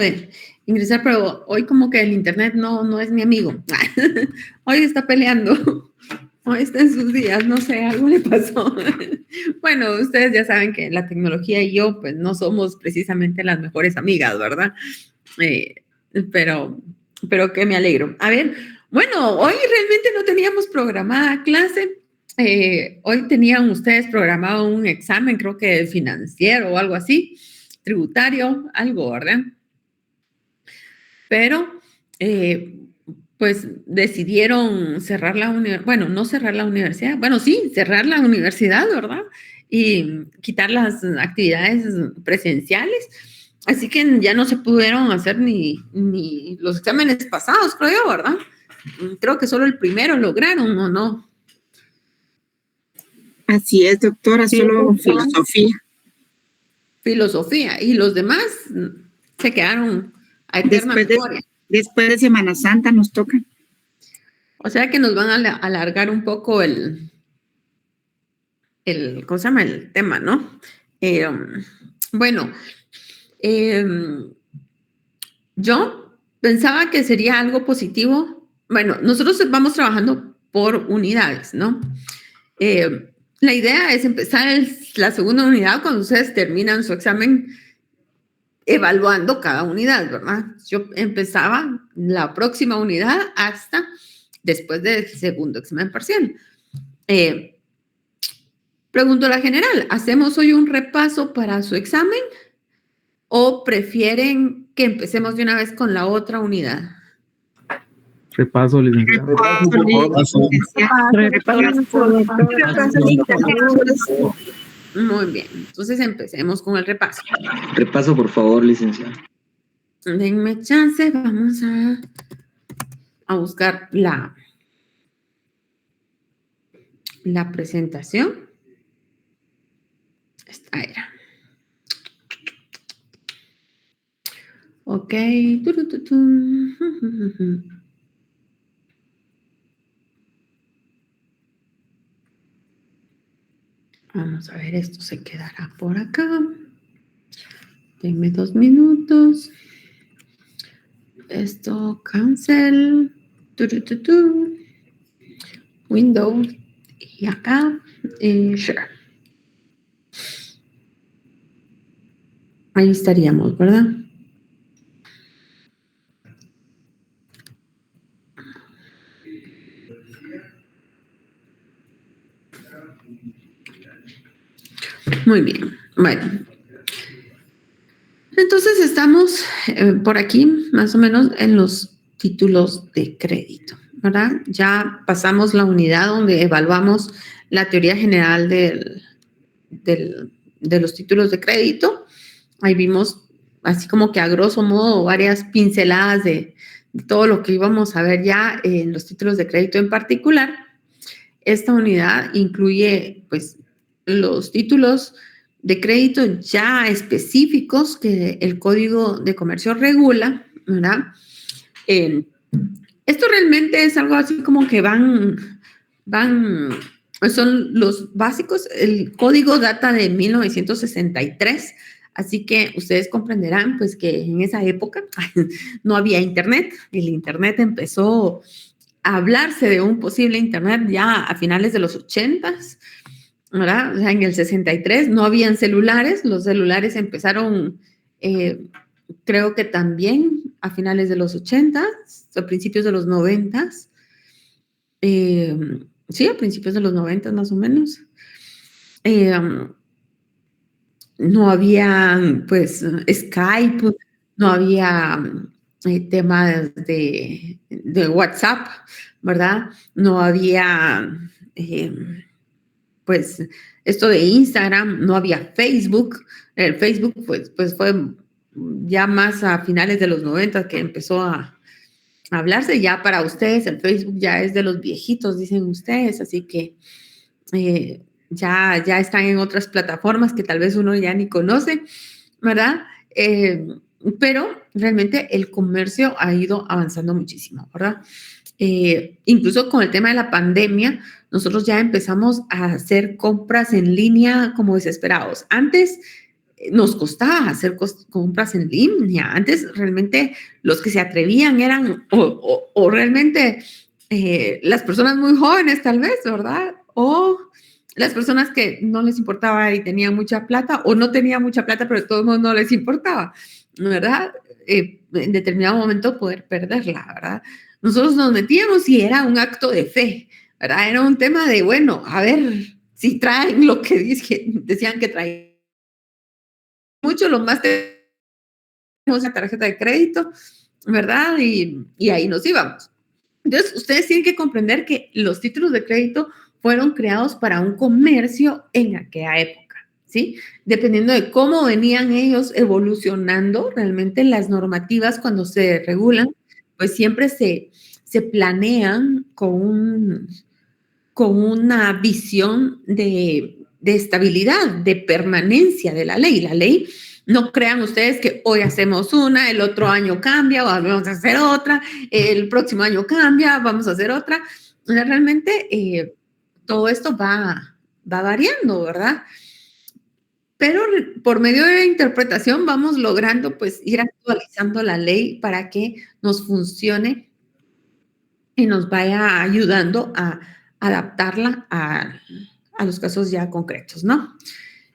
de ingresar, pero hoy como que el internet no es mi amigo. Hoy está peleando. Hoy está en sus días, no sé, algo le pasó. Bueno, ustedes ya saben que la tecnología y yo pues no somos precisamente las mejores amigas, ¿verdad? Eh, pero, pero que me alegro. A ver, bueno, hoy realmente no teníamos programada clase. Hoy tenían ustedes programado un examen, creo que financiero o algo así, tributario, algo, ¿verdad? Pero, pues decidieron cerrar la universidad, bueno, no cerrar la universidad, bueno, sí, cerrar la universidad, ¿verdad? Y quitar las actividades presenciales. Así que ya no se pudieron hacer ni los exámenes pasados, creo yo, ¿verdad? Creo que solo el primero lograron, ¿o no? Así es, doctora, Sí, solo filosofía. Filosofía. Y los demás se quedaron a eterna memoria. Después de Semana Santa nos toca. O sea que nos van a alargar un poco ¿cómo se llama? El tema, ¿no? Bueno, yo pensaba que sería algo positivo. Bueno, nosotros vamos trabajando por unidades, ¿no? La idea es empezar la segunda unidad cuando ustedes terminan su examen evaluando cada unidad, ¿verdad? Yo empezaba la próxima unidad hasta después del segundo examen parcial. Pregunto a la general, ¿hacemos hoy un repaso para su examen o prefieren que empecemos de una vez con la otra unidad? Repaso, licenciado. Muy bien, entonces empecemos con el repaso. Repaso, por favor, licenciado. Denme chance, vamos a buscar la presentación. Esta era. Ok. Vamos a ver, esto se quedará por acá. Denme 2 minutos. Esto, cancel. Windows. Y acá, share. Ahí estaríamos, ¿verdad? Muy bien. Bueno. Entonces estamos por aquí, más o menos, en los títulos de crédito, ¿verdad? Ya pasamos la unidad donde evaluamos la teoría general de los títulos de crédito. Ahí vimos, así como que a grosso modo, varias pinceladas de todo lo que íbamos a ver ya en los títulos de crédito en particular. Esta unidad incluye, pues, los títulos de crédito ya específicos que el Código de Comercio regula, ¿verdad? Esto realmente es algo así como que son los básicos. El código data de 1963, así que ustedes comprenderán pues que en esa época no había internet. El internet empezó a hablarse de un posible internet ya a finales de los 80s, ¿verdad? O sea, en el 63 no habían celulares, los celulares empezaron, creo que también a finales de los 80s, a principios de los 90s, sí, a principios de los 90 más o menos. No había, pues, Skype, no había temas de WhatsApp, ¿verdad? No había, pues, esto de Instagram, no había Facebook. El Facebook, pues fue ya más a finales de los 90 que empezó a hablarse. Ya para ustedes, el Facebook ya es de los viejitos, dicen ustedes, así que ya están en otras plataformas que tal vez uno ya ni conoce, ¿verdad? Pero realmente el comercio ha ido avanzando muchísimo, ¿verdad? Incluso con el tema de la pandemia, nosotros ya empezamos a hacer compras en línea como desesperados. Antes nos costaba hacer compras en línea. Antes realmente los que se atrevían eran o realmente las personas muy jóvenes tal vez, ¿verdad? O las personas que no les importaba y tenían mucha plata o no tenían mucha plata, pero de todos modos no les importaba, ¿verdad? En determinado momento poder perderla, ¿verdad? Nosotros nos metíamos y era un acto de fe, ¿verdad? Era un tema de, bueno, a ver si traen lo que decían que traían. Mucho, lo más tenemos una tarjeta de crédito, ¿verdad? Y ahí nos íbamos. Entonces, ustedes tienen que comprender que los títulos de crédito fueron creados para un comercio en aquella época, ¿sí? Dependiendo de cómo venían ellos evolucionando, realmente las normativas cuando se regulan, pues siempre se planean con una visión de estabilidad, de permanencia de la ley. La ley, no crean ustedes que hoy hacemos una, el otro año cambia, vamos a hacer otra, el próximo año cambia, vamos a hacer otra. Realmente todo esto va variando, ¿verdad? Pero por medio de la interpretación vamos logrando pues ir actualizando la ley para que nos funcione y nos vaya ayudando a adaptarla a los casos ya concretos, ¿no?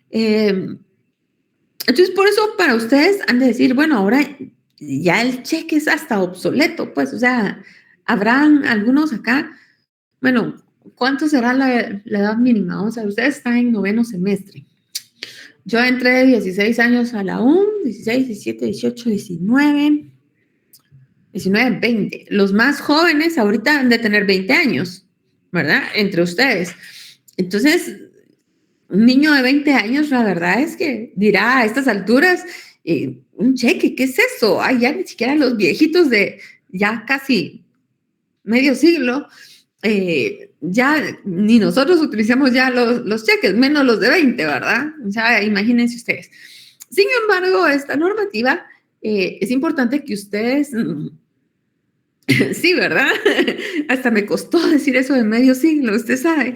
Entonces, por eso para ustedes han de decir, bueno, ahora ya el cheque es hasta obsoleto, pues, o sea, habrán algunos acá, bueno, ¿cuánto será la edad mínima? Vamos a ver, ustedes están en 9º semestre. Yo entré de 16 años a la UN, 16, 17, 18, 19, 20. Los más jóvenes ahorita han de tener 20 años, ¿verdad? Entre ustedes. Entonces, un niño de 20 años, la verdad es que dirá a estas alturas, un cheque, ¿qué es eso? Ay, ya ni siquiera los viejitos de ya casi medio siglo, ya ni nosotros utilizamos ya los cheques, menos los de 20, ¿verdad? O sea, imagínense ustedes. Sin embargo, esta normativa es importante que ustedes... Sí, ¿verdad? Hasta me costó decir eso de medio siglo, usted sabe.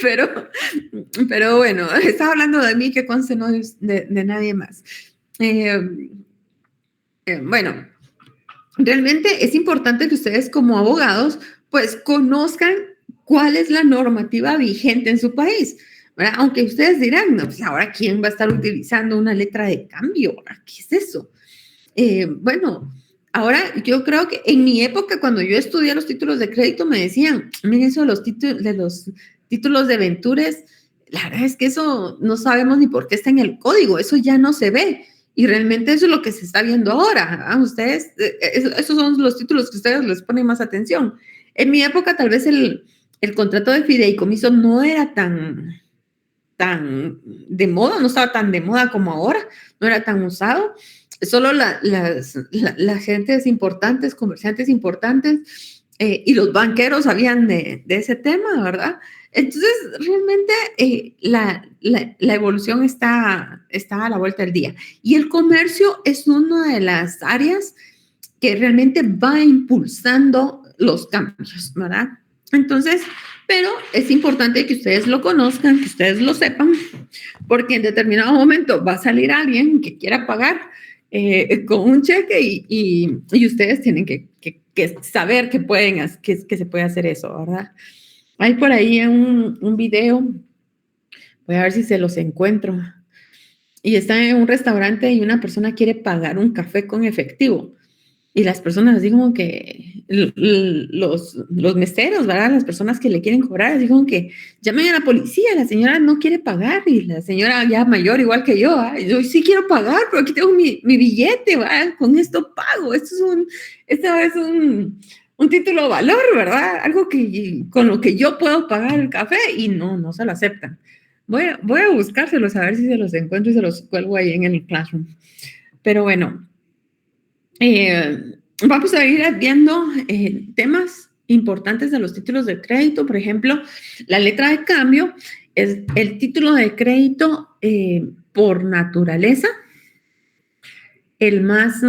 Pero bueno, estaba hablando de mí, que conste, no de nadie más. Bueno, realmente es importante que ustedes como abogados pues conozcan cuál es la normativa vigente en su país, ¿verdad? Aunque ustedes dirán, no, pues ahora ¿quién va a estar utilizando una letra de cambio? ¿Qué es eso? Bueno, ahora yo creo que en mi época, cuando yo estudié los títulos de crédito, me decían, miren eso de los títulos de Ventures, la verdad es que eso no sabemos ni por qué está en el código, eso ya no se ve. Y realmente eso es lo que se está viendo ahora. Ustedes, esos son los títulos que ustedes les ponen más atención. En mi época, tal vez el contrato de fideicomiso no era tan de moda, no estaba tan de moda como ahora, no era tan usado. Solo las gentes importantes, comerciantes importantes y los banqueros sabían de ese tema, ¿verdad? Entonces, realmente la evolución está a la vuelta del día. Y el comercio es una de las áreas que realmente va impulsando los cambios, ¿verdad? Entonces, pero es importante que ustedes lo conozcan, que ustedes lo sepan, porque en determinado momento va a salir alguien que quiera pagar con un cheque y ustedes tienen que saber que se puede hacer eso, ¿verdad? Hay por ahí un video, voy a ver si se los encuentro, y está en un restaurante y una persona quiere pagar un café con efectivo. Y las personas, así como que los meseros, ¿verdad? Las personas que le quieren cobrar, así como que llamen a la policía, la señora no quiere pagar, y la señora ya mayor, igual que yo, ¿eh? Yo sí quiero pagar, pero aquí tengo mi billete, ¿verdad? Con esto pago, esto es un título de valor, ¿verdad? Algo con lo que yo puedo pagar el café, y no se lo aceptan. Voy a buscárselos, a ver si se los encuentro y se los cuelgo ahí en el Classroom. Pero bueno, vamos a ir viendo temas importantes de los títulos de crédito. Por ejemplo, la letra de cambio es el título de crédito por naturaleza, el más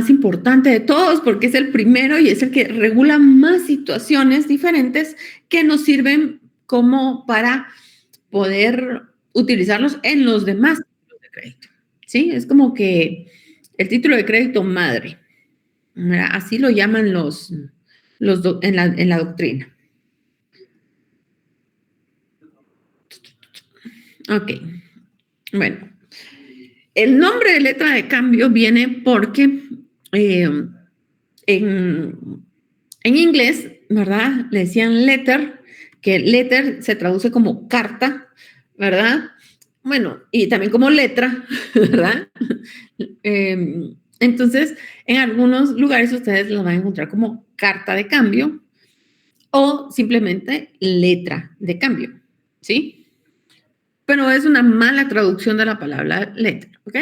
importante de todos, porque es el primero y es el que regula más situaciones diferentes que nos sirven como para poder utilizarlos en los demás títulos de crédito, ¿sí? Es como que el título de crédito madre, ¿verdad? Así lo llaman en la doctrina. Ok, bueno. El nombre de letra de cambio viene porque en inglés, ¿verdad? Le decían letter, que letter se traduce como carta, ¿verdad? Bueno, y también como letra, ¿verdad? Entonces, en algunos lugares ustedes lo van a encontrar como carta de cambio o simplemente letra de cambio, ¿sí? Pero es una mala traducción de la palabra letter, ¿ok?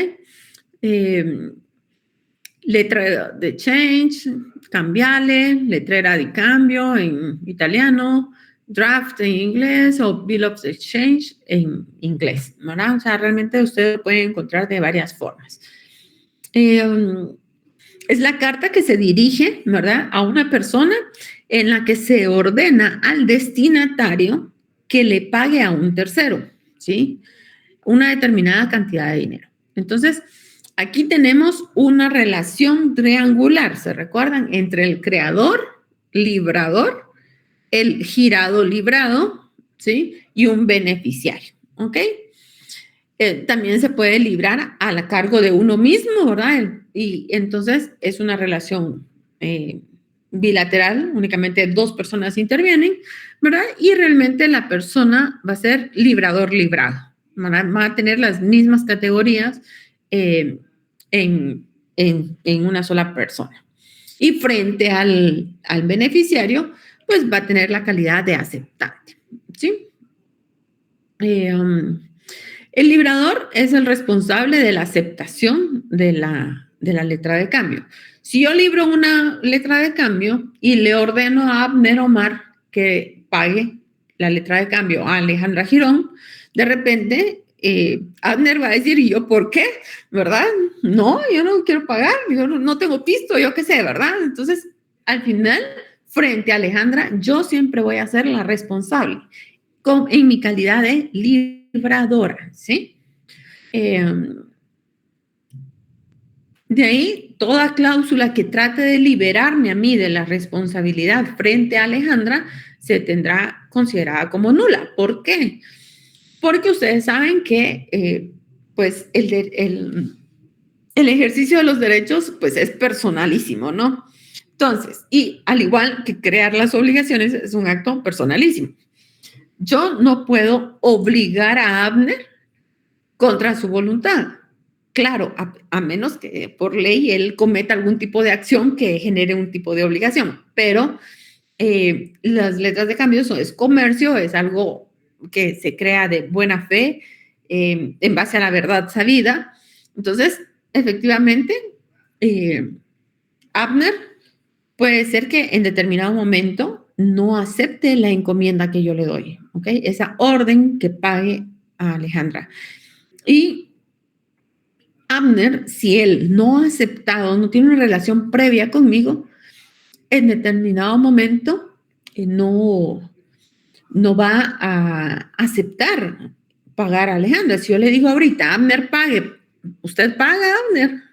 Letra de change, cambiale, letrera de cambio en italiano, draft en inglés o bill of exchange en inglés, ¿verdad? O sea, realmente usted lo puede encontrar de varias formas. Es la carta que se dirige, ¿verdad?, a una persona en la que se ordena al destinatario que le pague a un tercero, ¿sí? Una determinada cantidad de dinero. Entonces, aquí tenemos una relación triangular, ¿se recuerdan? Entre el creador, librador, el girado librado, ¿sí? Y un beneficiario, ¿ok? También se puede librar a la cargo de uno mismo, ¿verdad? Y entonces es una relación bilateral, únicamente dos personas intervienen, ¿verdad? Y realmente la persona va a ser librador-librado, ¿verdad? Va a tener las mismas categorías en una sola persona. Y frente al beneficiario, pues va a tener la calidad de aceptante, ¿sí? El librador es el responsable de la aceptación de la letra de cambio. Si yo libro una letra de cambio y le ordeno a Abner Omar que pague la letra de cambio a Alejandra Girón, de repente Abner va a decir, ¿y yo por qué? ¿Verdad? No, yo no quiero pagar, yo no tengo pisto, yo qué sé, ¿verdad? Entonces, al final, frente a Alejandra, yo siempre voy a ser la responsable en mi calidad de libradora, ¿sí? De ahí, toda cláusula que trate de liberarme a mí de la responsabilidad frente a Alejandra se tendrá considerada como nula. ¿Por qué? Porque ustedes saben que, pues, el ejercicio de los derechos, pues, es personalísimo, ¿no? Entonces, y al igual que crear las obligaciones, es un acto personalísimo. Yo no puedo obligar a Abner contra su voluntad. Claro, a menos que por ley él cometa algún tipo de acción que genere un tipo de obligación, pero las letras de cambio es comercio, es algo que se crea de buena fe, en base a la verdad sabida. Entonces, efectivamente, Abner puede ser que en determinado momento no acepte la encomienda que yo le doy, ¿ok? Esa orden que pague a Alejandra. Y Abner, si él no ha aceptado, no tiene una relación previa conmigo, en determinado momento no va a aceptar pagar a Alejandra. Si yo le digo ahorita, Abner pague, ¿usted paga, Abner?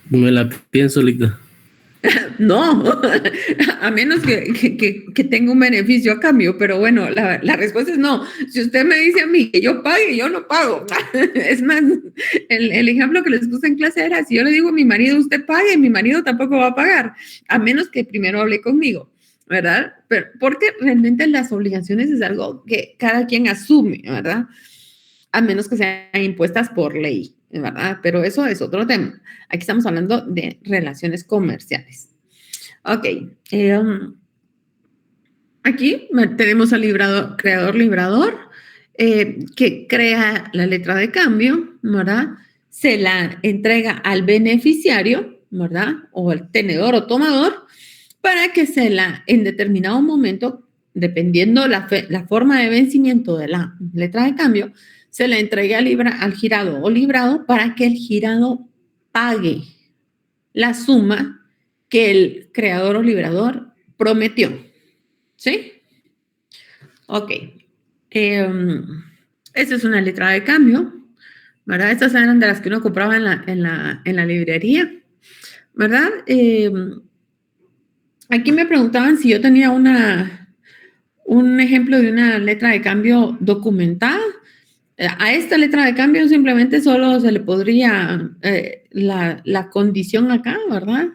Me la pienso, Lica. No, a menos que tenga un beneficio a cambio, pero bueno, la respuesta es no. Si usted me dice a mí que yo pague, yo no pago. Es más, el ejemplo que les puse en clase era, si yo le digo a mi marido, usted pague, mi marido tampoco va a pagar, a menos que primero hable conmigo, ¿verdad? Pero, porque realmente las obligaciones es algo que cada quien asume, ¿verdad? A menos que sean impuestas por ley, ¿verdad? Pero eso es otro tema. Aquí estamos hablando de relaciones comerciales. Ok. Aquí tenemos al creador-librador que crea la letra de cambio, ¿verdad? Se la entrega al beneficiario, ¿verdad? O al tenedor o tomador para que en determinado momento, dependiendo la forma de vencimiento de la letra de cambio, se la entregue al girado o librado para que el girado pague la suma que el creador o librador prometió. ¿Sí? Ok. Esta es una letra de cambio, ¿verdad? Estas eran de las que uno compraba en la librería, ¿verdad? Aquí me preguntaban si yo tenía un ejemplo de una letra de cambio documentada. A esta letra de cambio simplemente solo se le podría la condición acá, ¿verdad?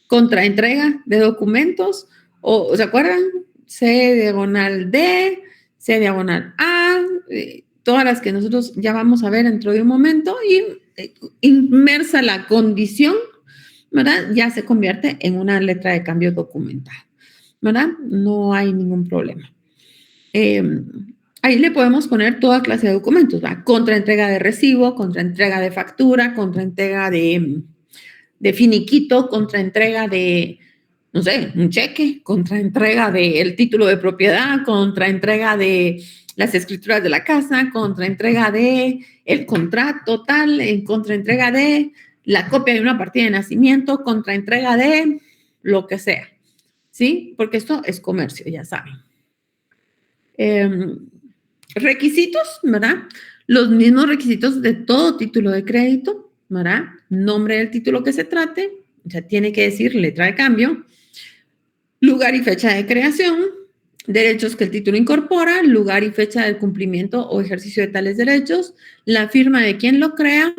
Contraentrega de documentos, o ¿se acuerdan? C/D, C/A, todas las que nosotros ya vamos a ver dentro de un momento, y inmersa la condición, ¿verdad? Ya se convierte en una letra de cambio documentada, ¿verdad? No hay ningún problema. Ahí le podemos poner toda clase de documentos, ¿verdad? Contraentrega de recibo, contraentrega de factura, contraentrega de finiquito, contraentrega de, no sé, un cheque, contraentrega del título de propiedad, contraentrega de las escrituras de la casa, contraentrega de el contrato tal, en contraentrega de la copia de una partida de nacimiento, contraentrega de lo que sea, ¿sí? Porque esto es comercio, ya saben. Requisitos, ¿verdad? Los mismos requisitos de todo título de crédito, ¿verdad? Nombre del título que se trate, o sea, tiene que decir letra de cambio, lugar y fecha de creación, derechos que el título incorpora, lugar y fecha del cumplimiento o ejercicio de tales derechos, la firma de quien lo crea,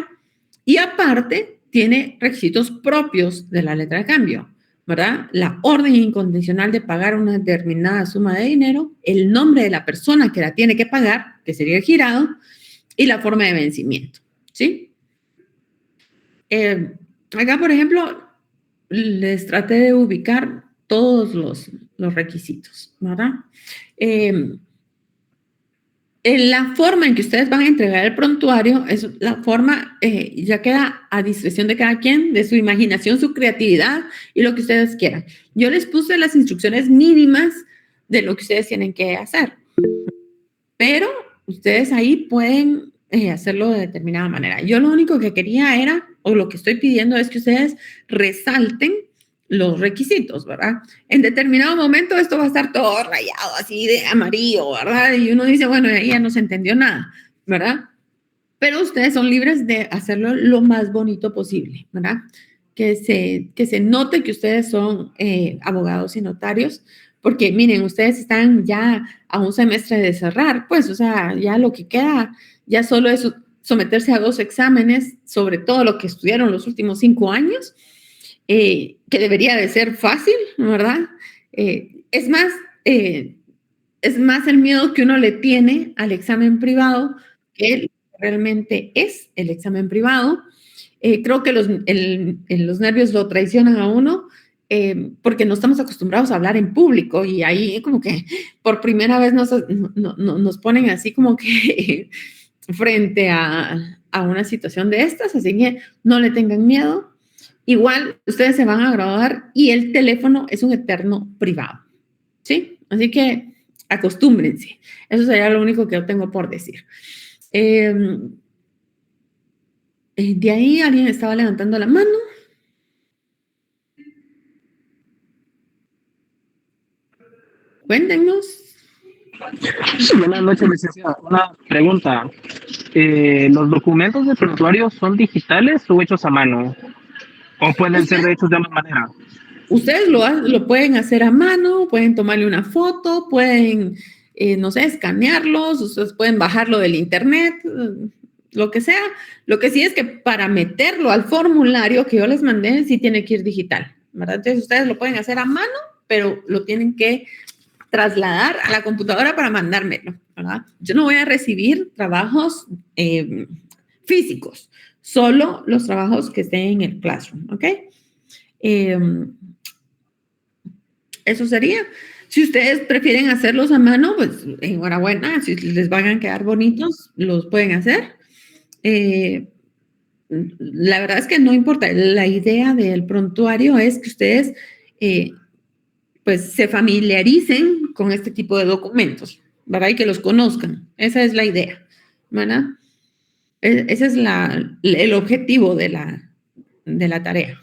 y aparte tiene requisitos propios de la letra de cambio, ¿verdad? La orden incondicional de pagar una determinada suma de dinero, el nombre de la persona que la tiene que pagar, que sería el girado, y la forma de vencimiento, ¿sí? Acá, por ejemplo, les traté de ubicar todos los requisitos, ¿verdad? La forma en que ustedes van a entregar el prontuario es la forma, ya queda a discreción de cada quien, de su imaginación, su creatividad y lo que ustedes quieran. Yo les puse las instrucciones mínimas de lo que ustedes tienen que hacer, pero ustedes ahí pueden hacerlo de determinada manera. Yo lo único que quería era, o lo que estoy pidiendo es que ustedes resalten los requisitos, ¿verdad? En determinado momento esto va a estar todo rayado así de amarillo, ¿verdad? Y uno dice, bueno, ahí ya no se entendió nada, ¿verdad? Pero ustedes son libres de hacerlo lo más bonito posible, ¿verdad? Que se note que ustedes son abogados y notarios, porque miren, ustedes están ya a un semestre de cerrar, pues, o sea, ya lo que queda, ya solo es someterse a 2 exámenes sobre todo lo que estudiaron los últimos 5 años, que debería de ser fácil, ¿verdad? Es más el miedo que uno le tiene al examen privado que realmente es el examen privado. Creo que los nervios lo traicionan a uno porque no estamos acostumbrados a hablar en público y ahí como que por primera vez nos ponen así como que frente a una situación de estas, así que no le tengan miedo. Igual ustedes se van a graduar y el teléfono es un eterno privado, ¿sí? Así que acostúmbrense. Eso sería lo único que yo tengo por decir. De ahí alguien estaba levantando la mano. Cuéntenos. Sí, buenas noches, licenciada. Una pregunta. ¿Los documentos de prontuario son digitales o hechos a mano? ¿O pueden ser hechos de otra manera? Ustedes lo pueden hacer a mano, pueden tomarle una foto, pueden, no sé, escanearlos, ustedes pueden bajarlo del internet, lo que sea. Lo que sí es que para meterlo al formulario que yo les mandé, sí tiene que ir digital, ¿verdad? Entonces ustedes lo pueden hacer a mano, pero lo tienen que trasladar a la computadora para mandármelo, ¿verdad? Yo no voy a recibir trabajos físicos, solo los trabajos que estén en el Classroom, ¿ok? Eso sería. Si ustedes prefieren hacerlos a mano, pues enhorabuena. Si les van a quedar bonitos, los pueden hacer. La verdad es que no importa. La idea del prontuario es que ustedes pues se familiaricen con este tipo de documentos, ¿verdad? Y que los conozcan. Esa es la idea, ¿verdad? Ese es el objetivo de la tarea.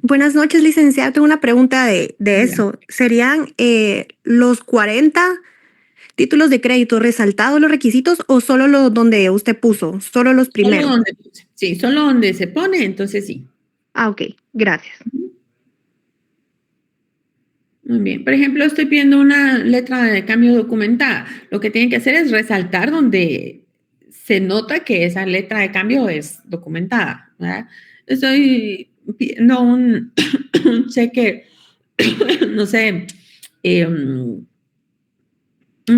Buenas noches, licenciada. Tengo una pregunta de eso. ¿Serían los 40 títulos de crédito resaltados los requisitos o solo los donde usted puso? Solo los primeros. Solo donde se pone, entonces sí. Ah, ok. Gracias. Muy bien. Por ejemplo, estoy pidiendo una letra de cambio documentada. Lo que tienen que hacer es resaltar donde se nota que esa letra de cambio es documentada, ¿verdad? Estoy pidiendo un cheque, no sé, un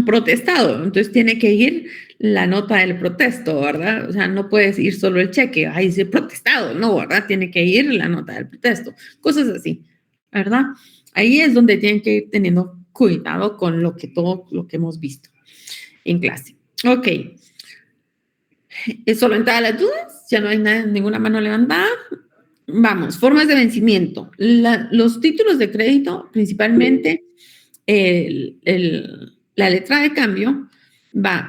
protestado. Entonces tiene que ir la nota del protesto, ¿verdad? O sea, no puedes ir solo el cheque, ahí dice protestado, no, ¿verdad? Tiene que ir la nota del protesto. Cosas así, ¿verdad? Ahí es donde tienen que ir teniendo cuidado con todo lo que hemos visto en clase. Ok. ¿Es solventada las dudas? ¿Ya no hay ninguna mano levantada? Vamos, formas de vencimiento. Los títulos de crédito, principalmente la letra de cambio,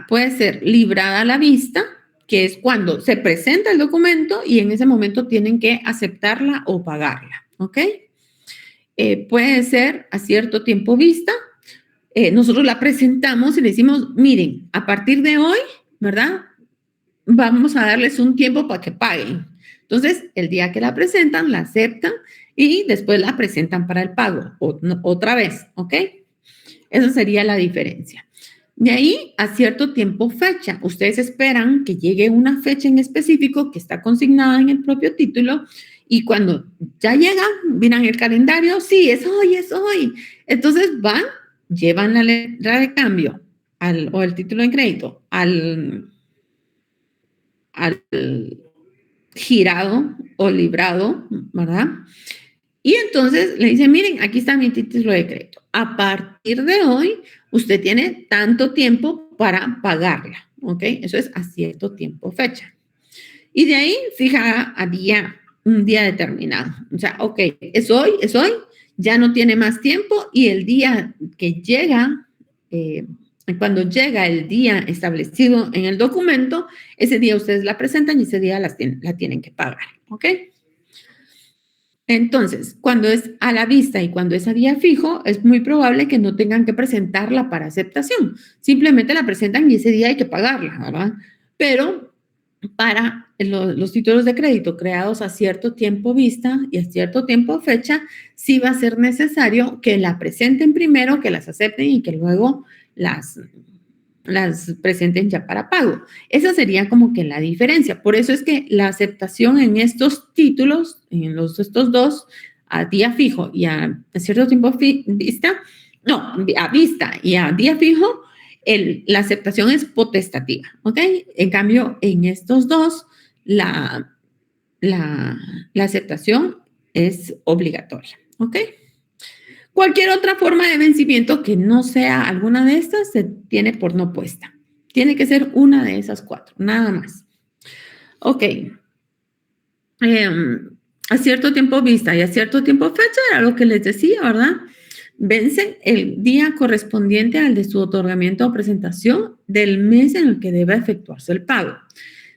puede ser librada a la vista, que es cuando se presenta el documento y en ese momento tienen que aceptarla o pagarla, ¿ok? Puede ser a cierto tiempo vista. Nosotros la presentamos y le decimos, miren, a partir de hoy, ¿verdad? Vamos a darles un tiempo para que paguen. Entonces, el día que la presentan, la aceptan y después la presentan para el pago otra vez, ¿ok? Esa sería la diferencia. De ahí a cierto tiempo fecha. Ustedes esperan que llegue una fecha en específico que está consignada en el propio título y cuando ya llega, miran el calendario, sí, es hoy, es hoy. Entonces van, llevan la letra de cambio o el título de crédito al girado o librado, ¿verdad? Y entonces le dicen, miren, aquí está mi título de crédito. A partir de hoy, usted tiene tanto tiempo para pagarla, ¿ok? Eso es a cierto tiempo fecha. Y de ahí fija un día determinado. O sea, ok, es hoy, ya no tiene más tiempo y el día que llega, cuando llega el día establecido en el documento, ese día ustedes la presentan y ese día la tienen que pagar, ¿ok? Entonces, cuando es a la vista y cuando es a día fijo, es muy probable que no tengan que presentarla para aceptación. Simplemente la presentan y ese día hay que pagarla, ¿verdad? Pero para los títulos de crédito creados a cierto tiempo vista y a cierto tiempo fecha, sí va a ser necesario que la presenten primero, que las acepten y que luego las presenten ya para pago. Esa sería como que la diferencia. Por eso es que la aceptación en estos títulos, estos dos, a día fijo y a cierto tiempo a vista y a día fijo, la aceptación es potestativa, ¿ok? En cambio, en estos dos, la aceptación es obligatoria, ¿ok? Cualquier otra forma de vencimiento que no sea alguna de estas se tiene por no puesta. Tiene que ser una de esas cuatro, nada más. Ok. A cierto tiempo vista y a cierto tiempo fecha, era lo que les decía, ¿verdad? Vencen el día correspondiente al de su otorgamiento o presentación del mes en el que debe efectuarse el pago.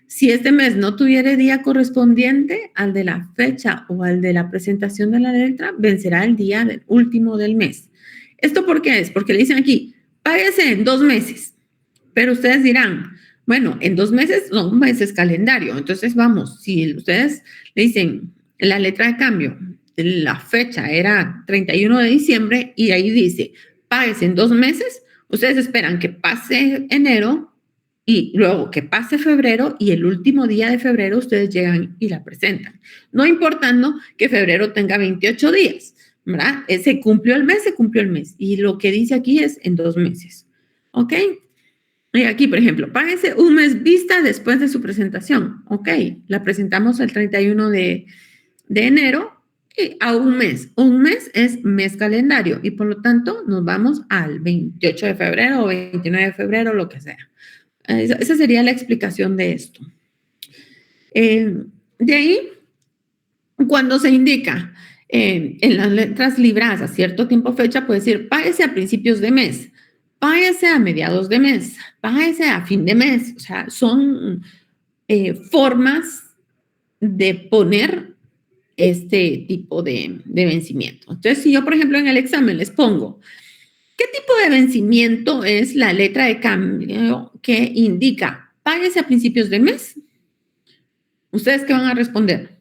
Si este mes no tuviera día correspondiente al de la fecha o al de la presentación de la letra, vencerá el día último del mes. ¿Esto por qué es? Porque le dicen aquí, páguese en 2 meses. Pero ustedes dirán, bueno, en 2 meses son meses calendario. Entonces, vamos, si ustedes le dicen la letra de cambio, la fecha era 31 de diciembre y ahí dice, páguese en 2 meses, ustedes esperan que pase enero y luego que pase febrero y el último día de febrero ustedes llegan y la presentan. No importando que febrero tenga 28 días, ¿verdad? Se cumplió el mes. Y lo que dice aquí es en 2 meses, ¿ok? Y aquí, por ejemplo, páguese un mes vista después de su presentación, ¿ok? La presentamos el 31 de enero y a un mes. Un mes es mes calendario y por lo tanto nos vamos al 28 de febrero o 29 de febrero, lo que sea. Esa sería la explicación de esto. De ahí, cuando se indica en las letras libradas a cierto tiempo fecha, puede decir, páguese a principios de mes, páguese a mediados de mes, páguese a fin de mes. O sea, son formas de poner este tipo de vencimiento. Entonces, si yo, por ejemplo, en el examen les pongo, ¿qué tipo de vencimiento es la letra de cambio que indica páguese a principios del mes? ¿Ustedes qué van a responder?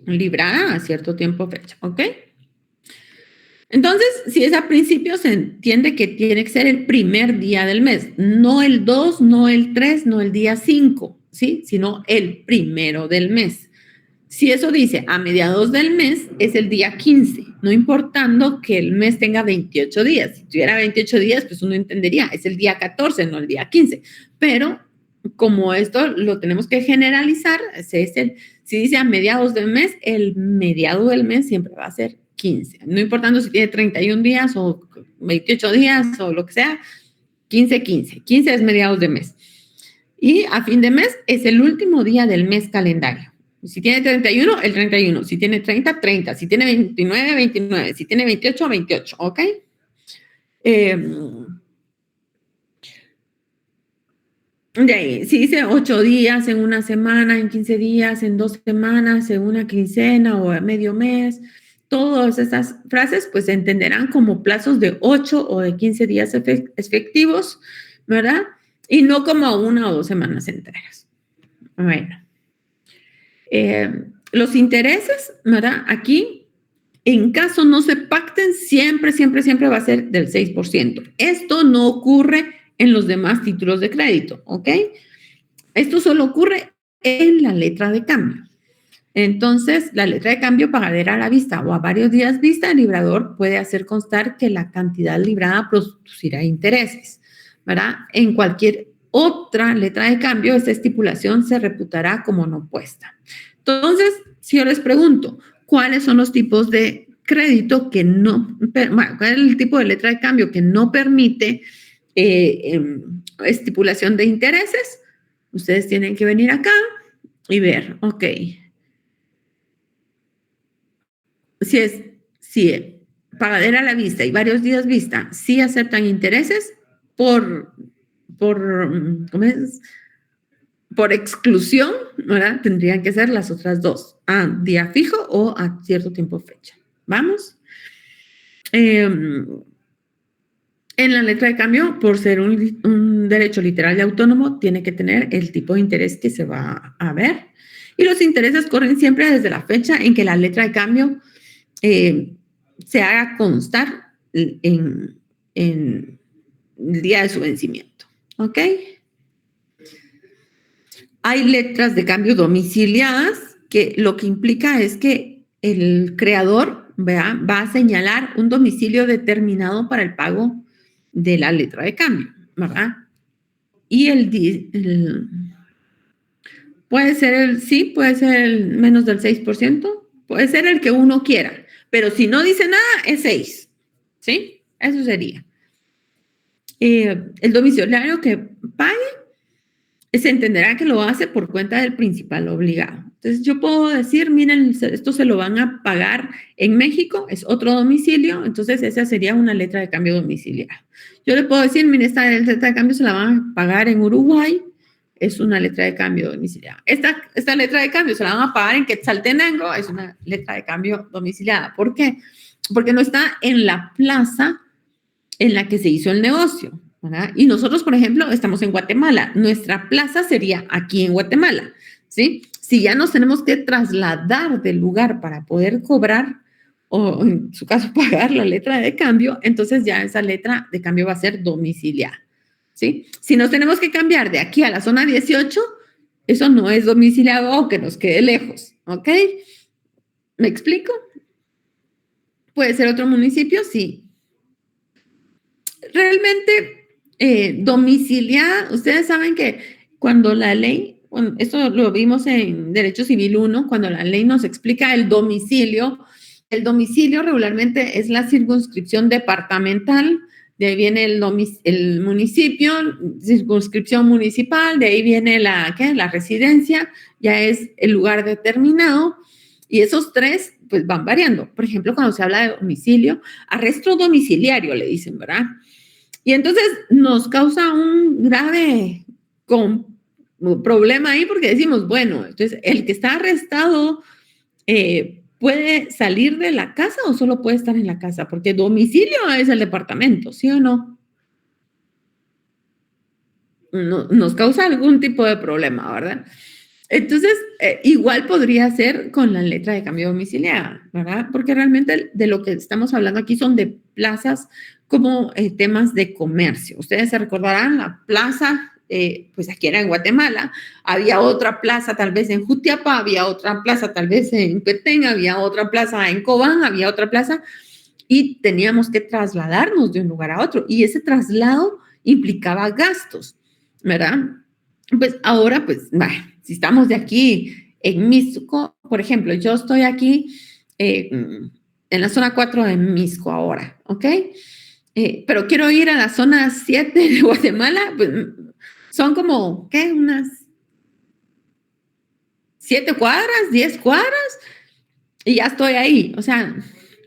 Librada a cierto tiempo fecha, ¿ok? Entonces, si es a principio, se entiende que tiene que ser el primer día del mes, no el 2, no el 3, no el día 5, ¿sí? Sino el primero del mes. Si eso dice a mediados del mes, es el día 15, no importando que el mes tenga 28 días. Si tuviera 28 días, pues uno entendería, es el día 14, no el día 15. Pero como esto lo tenemos que generalizar, si dice a mediados del mes, el mediado del mes siempre va a ser 15. No importando si tiene 31 días o 28 días o lo que sea, 15. 15 es mediados de mes. Y a fin de mes es el último día del mes calendario. Si tiene 31, el 31. Si tiene 30, 30. Si tiene 29, 29. Si tiene 28, 28. ¿Ok? De ahí, si dice 8 días en una semana, en 15 días, en 2 semanas, en una quincena o a medio mes, todas esas frases pues se entenderán como plazos de 8 o de 15 días efectivos, ¿verdad? Y no como 1 o 2 semanas enteras. Bueno. Los intereses, ¿verdad? Aquí, en caso no se pacten, siempre va a ser del 6%. Esto no ocurre en los demás títulos de crédito, ¿ok? Esto solo ocurre en la letra de cambio. Entonces, la letra de cambio pagadera a la vista o a varios días vista, el librador puede hacer constar que la cantidad librada producirá intereses, ¿verdad? En cualquier otra letra de cambio, esta estipulación se reputará como no puesta. Entonces, si yo les pregunto, ¿cuáles son los tipos de crédito que no, bueno, cuál es el tipo de letra de cambio que no permite estipulación de intereses? Ustedes tienen que venir acá y ver, ok, si pagadera a la vista y varios días vista, sí aceptan intereses ¿cómo es? Por exclusión, ¿verdad? Tendrían que ser las otras dos, a día fijo o a cierto tiempo fecha. ¿Vamos? En la letra de cambio, por ser un derecho literal y autónomo, tiene que tener el tipo de interés que se va a ver. Y los intereses corren siempre desde la fecha en que la letra de cambio se haga constar en el día de su vencimiento. ¿Ok? Hay letras de cambio domiciliadas que lo que implica es que el creador va a señalar un domicilio determinado para el pago de la letra de cambio, ¿verdad? Y puede ser puede ser el menos del 6%, puede ser el que uno quiera, pero si no dice nada, es 6, ¿sí? Eso sería. El domiciliario que pague se entenderá que lo hace por cuenta del principal obligado. Entonces, yo puedo decir, miren, esto se lo van a pagar en México, es otro domicilio, entonces esa sería una letra de cambio domiciliario. Yo le puedo decir, miren, esta letra de cambio se la van a pagar en Uruguay, es una letra de cambio domiciliada. Esta letra de cambio se la van a pagar en Quetzaltenango, es una letra de cambio domiciliada. ¿Por qué? Porque no está en la plaza en la que se hizo el negocio, ¿verdad? Y nosotros, por ejemplo, estamos en Guatemala. Nuestra plaza sería aquí en Guatemala, ¿sí? Si ya nos tenemos que trasladar del lugar para poder cobrar, o en su caso pagar la letra de cambio, entonces ya esa letra de cambio va a ser domiciliada, ¿sí? Si nos tenemos que cambiar de aquí a la zona 18, eso no es domiciliado o que nos quede lejos, ¿ok? ¿Me explico? ¿Puede ser otro municipio? Sí. Realmente, domiciliada, ustedes saben que cuando la ley, esto lo vimos en Derecho Civil 1, cuando la ley nos explica el domicilio regularmente es la circunscripción departamental, de ahí viene el municipio, circunscripción municipal, de ahí viene la residencia, ya es el lugar determinado, y esos tres pues van variando. Por ejemplo, cuando se habla de domicilio, arresto domiciliario le dicen, ¿verdad? Y entonces nos causa un grave problema ahí porque decimos, bueno, entonces el que está arrestado puede salir de la casa o solo puede estar en la casa, porque domicilio es el departamento, ¿sí o no? Nos causa algún tipo de problema, ¿verdad? Entonces, igual podría ser con la letra de cambio domiciliario, ¿verdad? Porque realmente de lo que estamos hablando aquí son de plazas como temas de comercio. Ustedes se recordarán la plaza, pues aquí era en Guatemala, había otra plaza tal vez en Jutiapa, había otra plaza tal vez en Petén, había otra plaza en Cobán, había otra plaza, y teníamos que trasladarnos de un lugar a otro, y ese traslado implicaba gastos, ¿verdad? Pues ahora, pues, si estamos de aquí en Misco, por ejemplo, yo estoy aquí en la zona 4 de Misco ahora, ¿ok? Pero quiero ir a la zona 7 de Guatemala, pues son como, ¿qué? Unas 7 cuadras, 10 cuadras, y ya estoy ahí. O sea,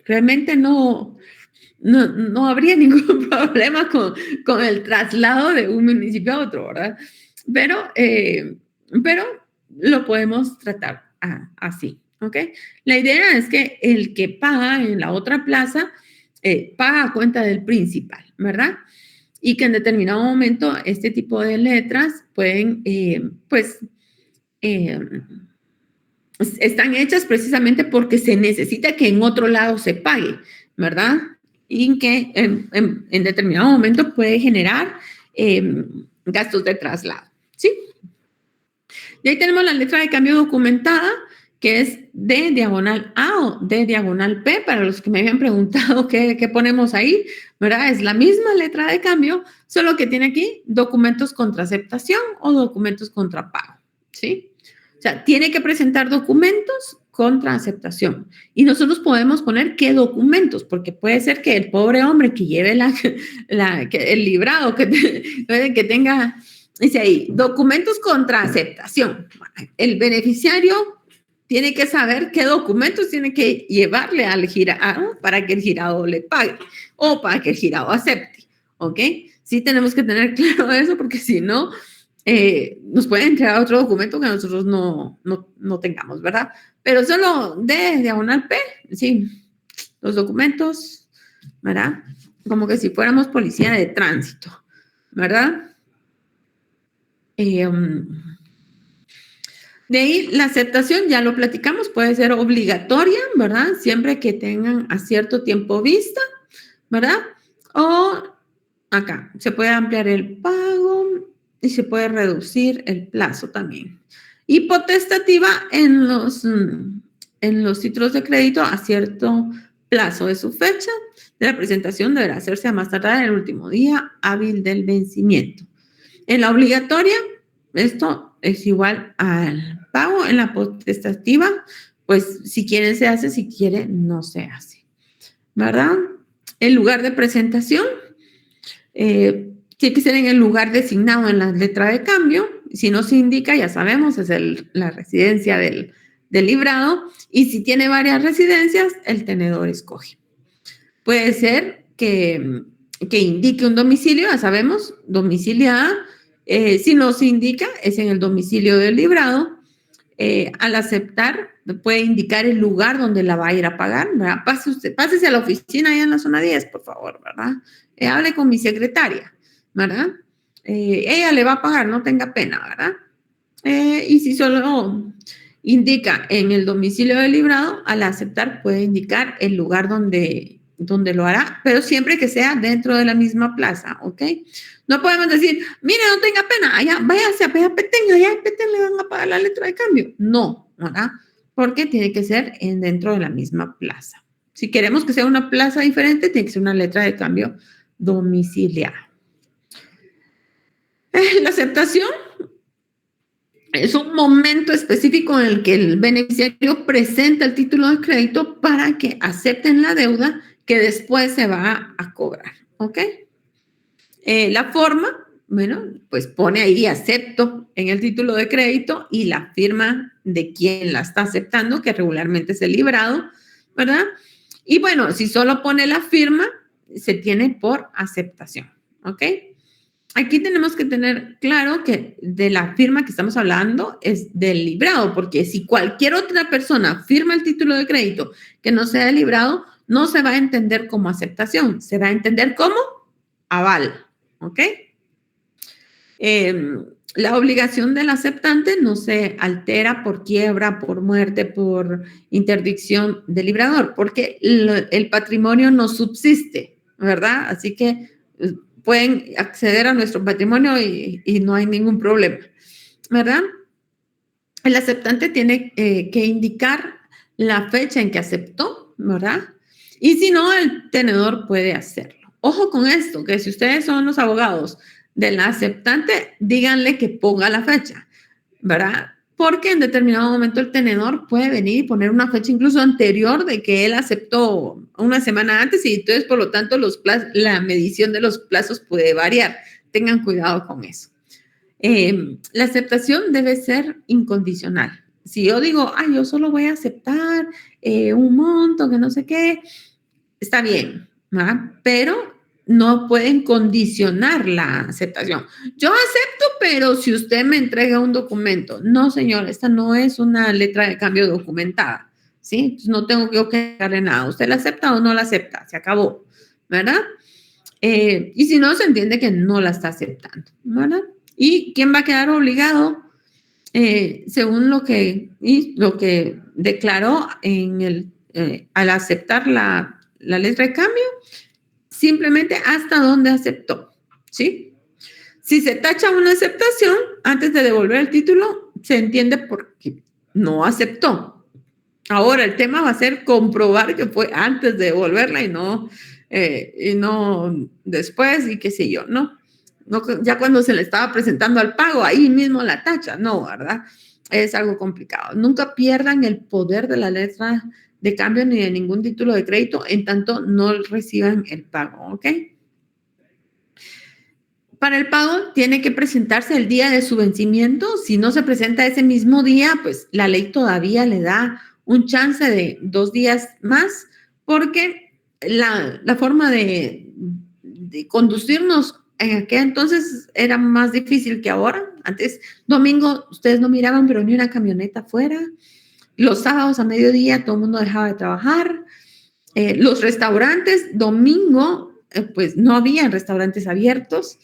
realmente no habría ningún problema con el traslado de un municipio a otro, ¿verdad? Pero lo podemos tratar así, ¿ok? La idea es que el que paga en la otra plaza paga a cuenta del principal, ¿verdad? Y que en determinado momento este tipo de letras pueden, están hechas precisamente porque se necesita que en otro lado se pague, ¿verdad? Y que en determinado momento puede generar gastos de traslado, ¿sí? Y ahí tenemos la letra de cambio documentada, que es D/A o D/P, para los que me habían preguntado qué ponemos ahí, ¿verdad? Es la misma letra de cambio, solo que tiene aquí documentos contra aceptación o documentos contra pago, ¿sí? O sea, tiene que presentar documentos contra aceptación. Y nosotros podemos poner qué documentos, porque puede ser que el pobre hombre que lleve el librado, que tenga, dice ahí, documentos contra aceptación. El beneficiario tiene que saber qué documentos tiene que llevarle al girado para que el girado le pague o para que el girado acepte, ¿ok? Sí tenemos que tener claro eso porque si no, nos pueden entregar otro documento que nosotros no tengamos, ¿verdad? Pero solo D/P, sí, los documentos, ¿verdad? Como que si fuéramos policía de tránsito, ¿verdad? De ahí la aceptación, ya lo platicamos, puede ser obligatoria, ¿verdad? Siempre que tengan a cierto tiempo vista, ¿verdad? O acá, se puede ampliar el pago y se puede reducir el plazo también. Y potestativa en los títulos de crédito a cierto plazo de su fecha de la presentación deberá hacerse a más tardar el último día hábil del vencimiento. En la obligatoria, esto es igual al pago. En la potestativa, pues si quieren se hace, si quieren no se hace, ¿verdad? El lugar de presentación tiene que ser en el lugar designado en la letra de cambio. Si no se indica, ya sabemos, es la residencia del librado. Y si tiene varias residencias, el tenedor escoge. Puede ser que indique un domicilio, ya sabemos, domiciliada. Si no se indica, es en el domicilio del librado. Al aceptar, puede indicar el lugar donde la va a ir a pagar, ¿verdad? Pásese a la oficina allá en la zona 10, por favor, ¿verdad? Hable con mi secretaria, ¿verdad? Ella le va a pagar, no tenga pena, ¿verdad? Y si solo indica en el domicilio del librado, al aceptar puede indicar el lugar donde lo hará, pero siempre que sea dentro de la misma plaza, ¿ok? No podemos decir, mire, no tenga pena, allá, váyase a Petén, allá en Petén le van a pagar la letra de cambio. No, ¿verdad? Porque tiene que ser dentro de la misma plaza. Si queremos que sea una plaza diferente, tiene que ser una letra de cambio domiciliaria. La aceptación es un momento específico en el que el beneficiario presenta el título de crédito para que acepten la deuda que después se va a cobrar, ¿ok? La forma, bueno, pues pone ahí acepto en el título de crédito y la firma de quien la está aceptando, que regularmente es el librado, ¿verdad? Y bueno, si solo pone la firma, se tiene por aceptación, ¿ok? aquí tenemos que tener claro que de la firma que estamos hablando es del librado, porque si cualquier otra persona firma el título de crédito que no sea del librado, no se va a entender como aceptación, se va a entender como aval, ¿ok? La obligación del aceptante no se altera por quiebra, por muerte, por interdicción del librador, porque el patrimonio no subsiste, ¿verdad? Así que pueden acceder a nuestro patrimonio y no hay ningún problema, ¿verdad? El aceptante tiene que indicar la fecha en que aceptó, ¿verdad? Y si no, el tenedor puede hacerlo. Ojo con esto, que si ustedes son los abogados del aceptante, díganle que ponga la fecha, ¿verdad? Porque en determinado momento el tenedor puede venir y poner una fecha incluso anterior de que él aceptó una semana antes y entonces, por lo tanto, la medición de los plazos puede variar. Tengan cuidado con eso. La aceptación debe ser incondicional. Si yo digo, yo solo voy a aceptar un monto, que no sé qué, está bien, ¿verdad? Pero no pueden condicionar la aceptación. Yo acepto, pero si usted me entrega un documento. No, señor, esta no es una letra de cambio documentada, ¿sí? Entonces no tengo que darle nada. ¿Usted la acepta o no la acepta? Se acabó, ¿verdad? Y si no, se entiende que no la está aceptando, ¿verdad? ¿Y quién va a quedar obligado? Según lo que declaró al aceptar la letra de cambio, simplemente hasta donde aceptó, ¿sí? Si se tacha una aceptación, antes de devolver el título, se entiende porque no aceptó. Ahora, el tema va a ser comprobar que fue antes de devolverla y no después y qué sé yo, ¿no? Ya cuando se le estaba presentando al pago, ahí mismo la tacha, no, ¿verdad? Es algo complicado. Nunca pierdan el poder de la letra de cambio ni de ningún título de crédito en tanto no reciban el pago, ¿ok? Para el pago tiene que presentarse el día de su vencimiento. Si no se presenta ese mismo día, pues la ley todavía le da un chance de 2 días más porque la forma de conducirnos en aquel entonces era más difícil que ahora. Antes, domingo, ustedes no miraban, pero ni una camioneta afuera. Los sábados a mediodía todo el mundo dejaba de trabajar. Los restaurantes, domingo, pues no había restaurantes abiertos.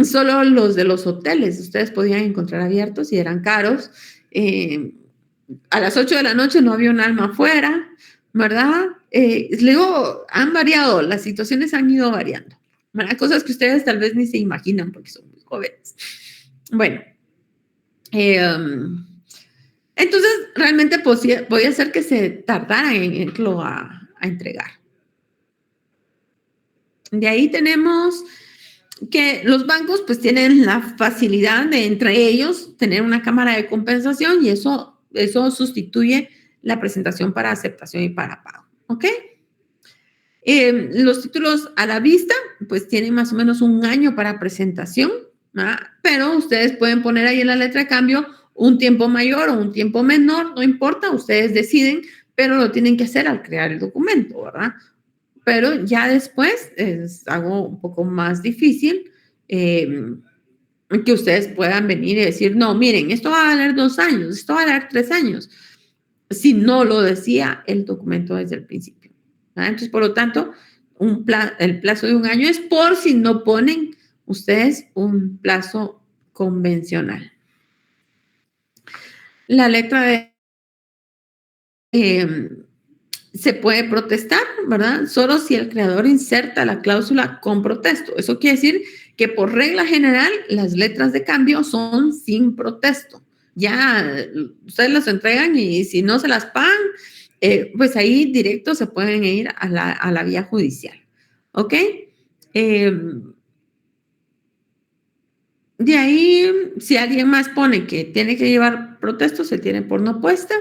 Solo los de los hoteles ustedes podían encontrar abiertos y eran caros. A las 8 de la noche no había un alma afuera, ¿verdad? Luego han variado, las situaciones han ido variando, ¿verdad? Cosas que ustedes tal vez ni se imaginan porque son muy jóvenes. Bueno, entonces realmente podía ser que se tardara en irlo a entregar. De ahí tenemos que los bancos pues tienen la facilidad de entre ellos tener una cámara de compensación y eso sustituye la presentación para aceptación y para pago, ¿ok? Los títulos a la vista pues tienen más o menos 1 año para presentación, ¿verdad? Pero ustedes pueden poner ahí en la letra de cambio un tiempo mayor o un tiempo menor, no importa, ustedes deciden, pero lo tienen que hacer al crear el documento, ¿verdad? Pero ya después es algo un poco más difícil que ustedes puedan venir y decir, no, miren, esto va a valer 2 años, esto va a valer 3 años, si no lo decía el documento desde el principio, ¿verdad? Entonces, por lo tanto, el plazo de 1 año es por si no ponen ustedes un plazo convencional. La letra de se puede protestar, ¿verdad? Solo si el creador inserta la cláusula con protesto. Eso quiere decir que por regla general las letras de cambio son sin protesto. Ya ustedes las entregan y si no se las pagan, pues ahí directo se pueden ir a la vía judicial. ¿Ok? De ahí, si alguien más pone que tiene que llevar protesto, se tiene por no puesta.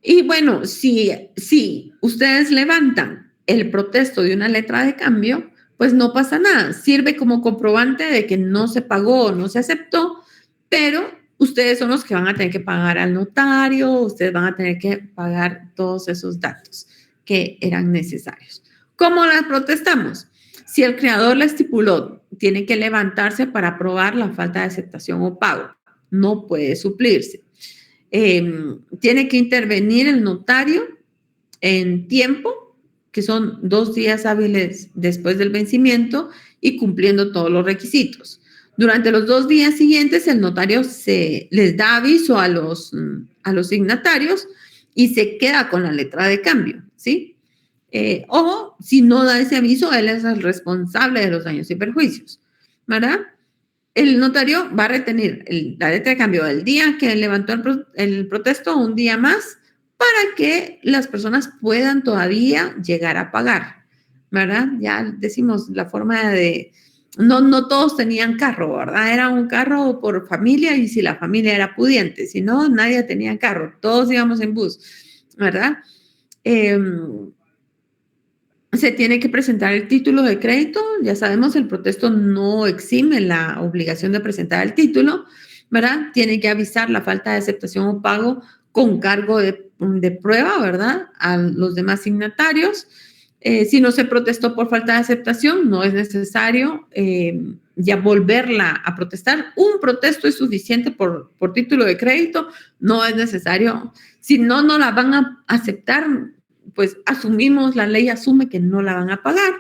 Y bueno, si ustedes levantan el protesto de una letra de cambio, pues no pasa nada. Sirve como comprobante de que no se pagó o no se aceptó, pero ustedes son los que van a tener que pagar al notario, ustedes van a tener que pagar todos esos datos que eran necesarios. ¿Cómo la protestamos? Si el creador la estipuló tiene que levantarse para probar la falta de aceptación o pago. No puede suplirse. Tiene que intervenir el notario en tiempo, que son 2 días hábiles después del vencimiento y cumpliendo todos los requisitos. Durante los 2 días siguientes, el notario les da aviso a los signatarios y se queda con la letra de cambio, ¿sí? O si no da ese aviso, él es el responsable de los daños y perjuicios, ¿verdad? El notario va a retener la letra de cambio del día que levantó el protesto, un día más, para que las personas puedan todavía llegar a pagar, ¿verdad? Ya decimos la forma de... No todos tenían carro, ¿verdad? Era un carro por familia y si la familia era pudiente, si no, nadie tenía carro, todos íbamos en bus, ¿verdad? Se tiene que presentar el título de crédito. Ya sabemos, el protesto no exime la obligación de presentar el título, ¿verdad? Tiene que avisar la falta de aceptación o pago con cargo de prueba, ¿verdad? A los demás signatarios. Si no se protestó por falta de aceptación, no es necesario ya volverla a protestar. Un protesto es suficiente por título de crédito, no es necesario. Si no la van a aceptar, pues asumimos, la ley asume que no la van a pagar.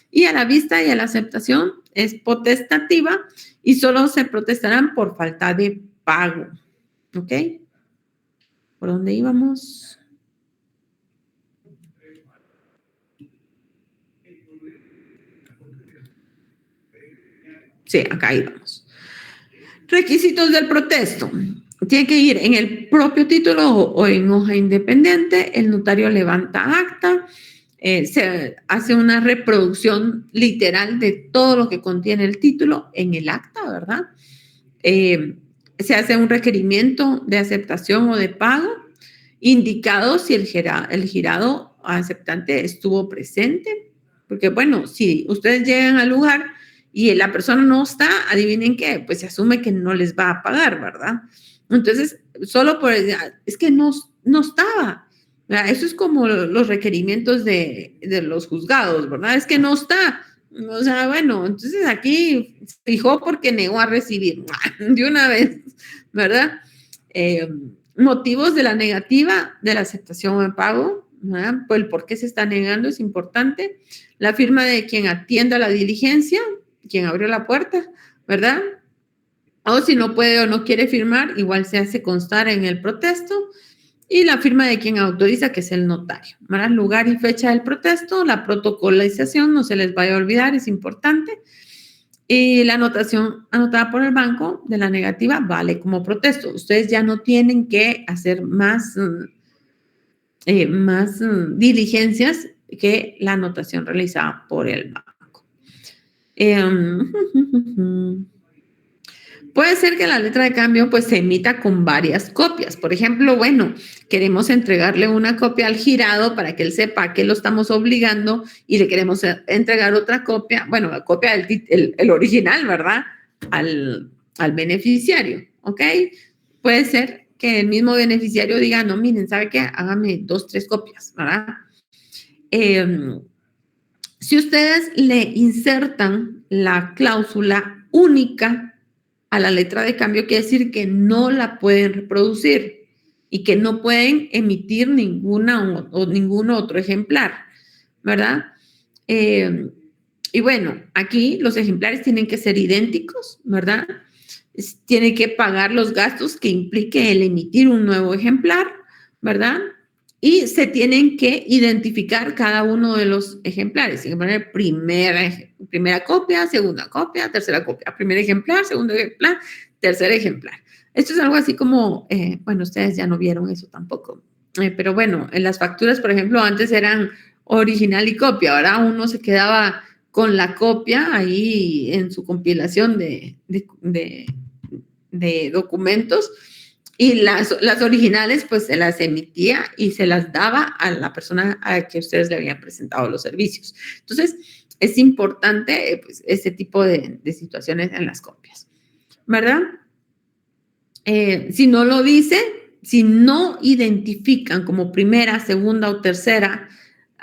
Y a la vista y a la aceptación es potestativa y solo se protestarán por falta de pago. ¿Ok? ¿Por dónde íbamos? Sí, acá íbamos. Requisitos del protesto. Tiene que ir en el propio título o en hoja independiente. El notario levanta acta. Se hace una reproducción literal de todo lo que contiene el título en el acta, ¿verdad? Se hace un requerimiento de aceptación o de pago, indicado si el girado aceptante estuvo presente. Porque, bueno, si ustedes llegan al lugar y la persona no está, adivinen qué, pues se asume que no les va a pagar, ¿verdad? Entonces, solo por es que no estaba. Eso es como los requerimientos de los juzgados, ¿verdad? Es que no está. O sea, bueno, entonces aquí se fijó porque negó a recibir de una vez, ¿verdad? Motivos de la negativa de la aceptación de pago, ¿verdad? Pues el por qué se está negando es importante. La firma de quien atienda la diligencia, quien abrió la puerta, ¿verdad? O si no puede o no quiere firmar, igual se hace constar en el protesto. Y la firma de quien autoriza, que es el notario, ¿verdad? Lugar y fecha del protesto, la protocolización, no se les vaya a olvidar, es importante. Y la anotación anotada por el banco de la negativa vale como protesto. Ustedes ya no tienen que hacer más diligencias que la anotación realizada por el banco. Puede ser que la letra de cambio pues se emita con varias copias. Por ejemplo, bueno, queremos entregarle una copia al girado para que él sepa que lo estamos obligando y le queremos entregar otra copia, bueno, la copia del original, ¿verdad? Al beneficiario, ¿ok? Puede ser que el mismo beneficiario diga, no, miren, ¿sabe qué? Hágame 2, 3 copias, ¿verdad? Si ustedes le insertan la cláusula única a la letra de cambio, quiere decir que no la pueden reproducir y que no pueden emitir ningún otro ejemplar, ¿verdad? Y bueno, aquí los ejemplares tienen que ser idénticos, ¿verdad? Tiene que pagar los gastos que implique el emitir un nuevo ejemplar, ¿verdad? Y se tienen que identificar cada uno de los ejemplares. Tienen que poner primera copia, segunda copia, tercera copia. Primer ejemplar, segundo ejemplar, tercer ejemplar. Esto es algo así como, bueno, ustedes ya no vieron eso tampoco. Pero bueno, en las facturas, por ejemplo, antes eran original y copia. Ahora uno se quedaba con la copia ahí en su compilación de documentos. Y las originales, pues, se las emitía y se las daba a la persona a la que ustedes le habían presentado los servicios. Entonces, es importante, pues, ese tipo de situaciones en las copias, ¿verdad? Si no lo dice, si no identifican como primera, segunda o tercera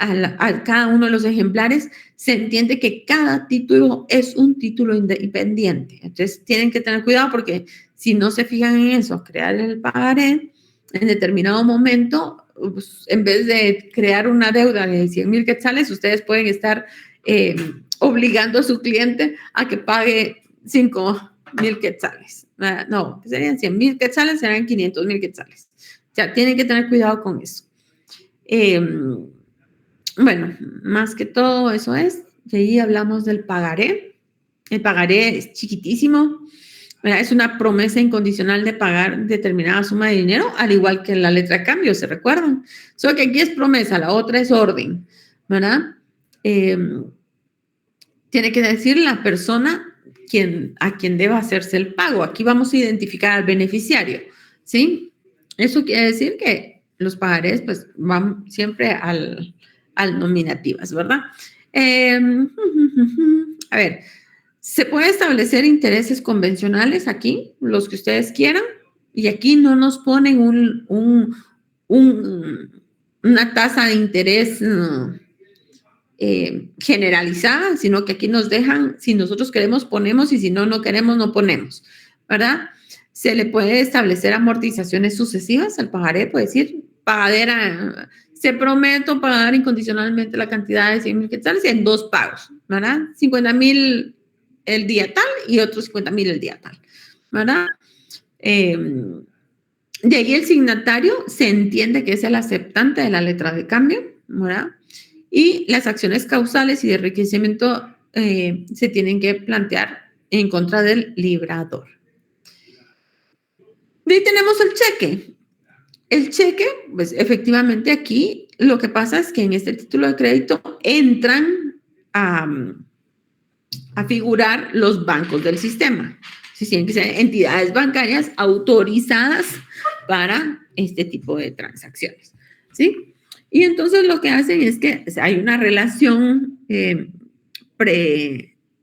a cada uno de los ejemplares, se entiende que cada título es un título independiente. Entonces, tienen que tener cuidado porque si no se fijan en eso, crear el pagaré, en determinado momento, pues, en vez de crear una deuda de 100,000 quetzales, ustedes pueden estar obligando a su cliente a que pague 5,000 quetzales. No, serían 100,000 quetzales, serán 500,000 quetzales. O sea, tienen que tener cuidado con eso. Bueno, más que todo eso es. Y ahí hablamos del pagaré. El pagaré es chiquitísimo, ¿verdad? Es una promesa incondicional de pagar determinada suma de dinero, al igual que la letra de cambio, ¿se recuerdan? Solo que aquí es promesa, la otra es orden, ¿verdad? Tiene que decir la persona a quien deba hacerse el pago. Aquí vamos a identificar al beneficiario, ¿sí? Eso quiere decir que los pagarés pues van siempre al nominativas, ¿verdad? A ver, se puede establecer intereses convencionales aquí, los que ustedes quieran, y aquí no nos ponen una tasa de interés generalizada, sino que aquí nos dejan, si nosotros queremos ponemos y si no, no queremos, no ponemos, ¿verdad? Se le puede establecer amortizaciones sucesivas al pagaré, puede decir, pagadera, se prometo pagar incondicionalmente la cantidad de 100,000 quetzales en 2 pagos, ¿verdad? 50,000 el día tal y otros 50,000 el día tal, ¿verdad? De ahí el signatario se entiende que es el aceptante de la letra de cambio, ¿verdad? Y las acciones causales y de enriquecimiento se tienen que plantear en contra del librador. De ahí tenemos el cheque. El cheque, pues efectivamente aquí lo que pasa es que en este título de crédito entran a figurar los bancos del sistema. Si tienen que ser entidades bancarias autorizadas para este tipo de transacciones, ¿sí? Y entonces lo que hacen es que hay una relación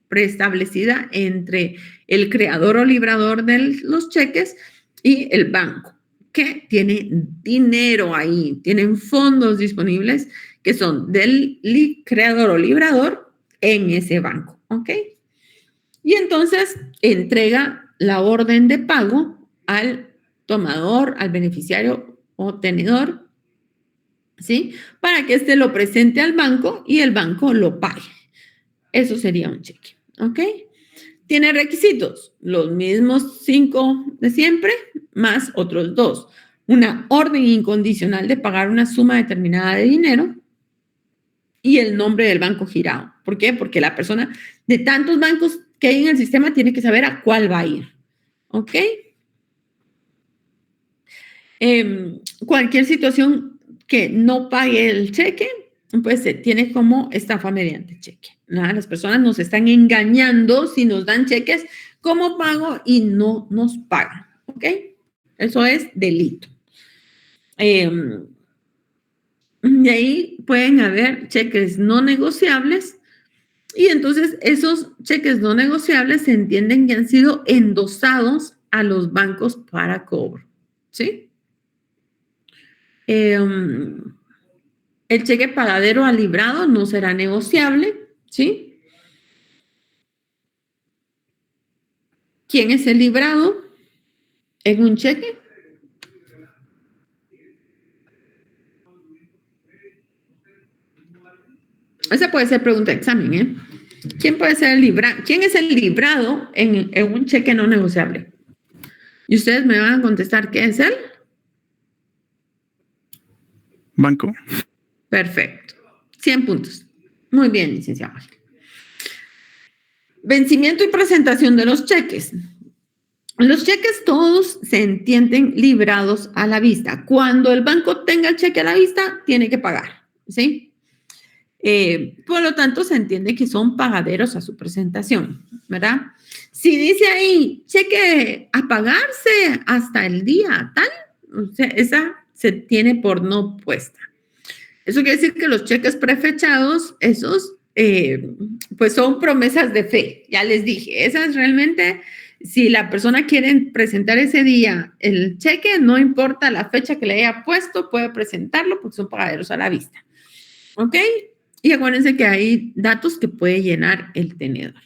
preestablecida entre el creador o librador de los cheques y el banco, que tiene dinero ahí, tienen fondos disponibles que son del creador o librador en ese banco, ¿ok? Y entonces entrega la orden de pago al tomador, al beneficiario o tenedor, ¿sí? Para que éste lo presente al banco y el banco lo pague. Eso sería un cheque, ¿ok? Tiene requisitos, los mismos 5 de siempre, más otros 2. Una orden incondicional de pagar una suma determinada de dinero y el nombre del banco girado. ¿Por qué? Porque la persona de tantos bancos que hay en el sistema tiene que saber a cuál va a ir, ¿ok? Cualquier situación que no pague el cheque, pues se tiene como estafa mediante cheque. ¿No? Las personas nos están engañando si nos dan cheques como pago y no nos pagan, ¿ok? Eso es delito. De ahí pueden haber cheques no negociables y entonces esos cheques no negociables se entienden que han sido endosados a los bancos para cobro, ¿sí? El cheque pagadero al librado no será negociable, ¿sí? ¿Quién es el librado en un cheque? Esa puede ser pregunta de examen, ¿eh? ¿Quién puede ser el librado? ¿Quién es el librado en un cheque no negociable? Y ustedes me van a contestar, ¿qué es él? Banco. Perfecto. 100 puntos. Muy bien, licenciado. Vencimiento y presentación de los cheques. Los cheques todos se entienden librados a la vista. Cuando el banco tenga el cheque a la vista, tiene que pagar, ¿sí? Por lo tanto, se entiende que son pagaderos a su presentación, ¿verdad? Si dice ahí, cheque a pagarse hasta el día tal, o sea, esa se tiene por no puesta. Eso quiere decir que los cheques prefechados, esos, pues son promesas de fe, ya les dije. Esas realmente, si la persona quiere presentar ese día el cheque, no importa la fecha que le haya puesto, puede presentarlo porque son pagaderos a la vista. ¿Ok? Y acuérdense que hay datos que puede llenar el tenedor.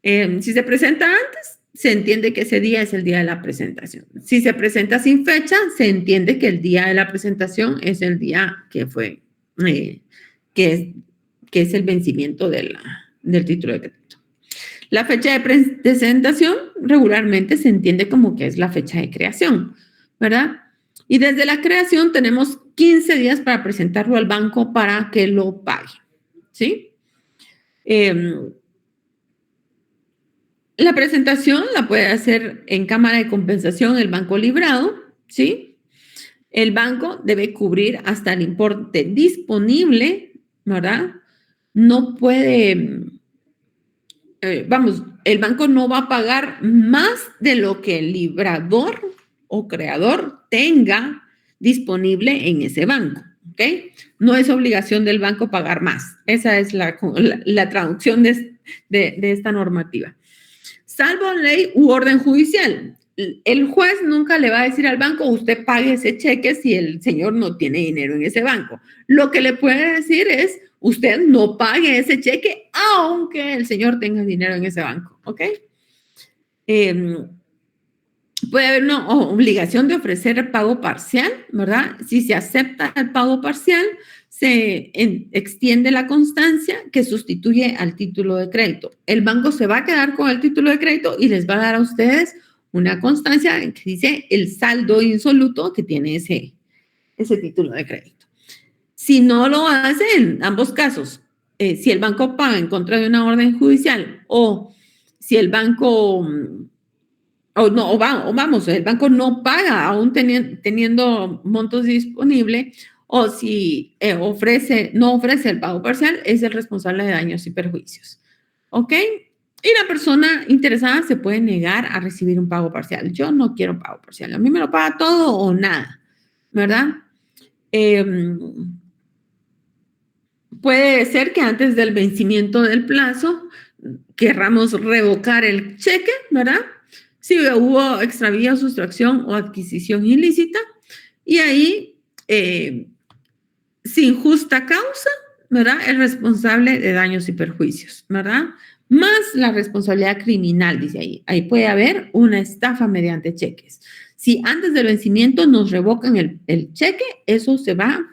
Si se presenta antes, se entiende que ese día es el día de la presentación. Si se presenta sin fecha, se entiende que el día de la presentación es el día que fue, que es el vencimiento del título de crédito. La fecha de presentación regularmente se entiende como que es la fecha de creación, ¿verdad? Y desde la creación tenemos 15 días para presentarlo al banco para que lo pague, ¿sí? La presentación la puede hacer en cámara de compensación el banco librado, ¿sí? El banco debe cubrir hasta el importe disponible, ¿verdad? No puede, el banco no va a pagar más de lo que el librador o creador tenga disponible en ese banco, ¿ok? No es obligación del banco pagar más. Esa es la traducción de esta normativa. Salvo ley u orden judicial. El juez nunca le va a decir al banco, usted pague ese cheque si el señor no tiene dinero en ese banco. Lo que le puede decir es, usted no pague ese cheque aunque el señor tenga dinero en ese banco, ¿ok? Puede haber una obligación de ofrecer el pago parcial, ¿verdad? Si se acepta el pago parcial, se extiende la constancia que sustituye al título de crédito. El banco se va a quedar con el título de crédito y les va a dar a ustedes una constancia que dice el saldo insoluto que tiene ese título de crédito. Si no lo hace, en ambos casos, si el banco paga en contra de una orden judicial o si el banco... el banco no paga aún teniendo montos disponibles o si no ofrece el pago parcial, es el responsable de daños y perjuicios. ¿Ok? Y la persona interesada se puede negar a recibir un pago parcial. Yo no quiero pago parcial. A mí me lo paga todo o nada, ¿verdad? Puede ser que antes del vencimiento del plazo querramos revocar el cheque, ¿verdad? Si hubo extravío, sustracción o adquisición ilícita, y ahí, sin justa causa, ¿verdad? El responsable de daños y perjuicios, ¿verdad? Más la responsabilidad criminal, dice ahí. Ahí puede haber una estafa mediante cheques. Si antes del vencimiento nos revocan el cheque, eso se va,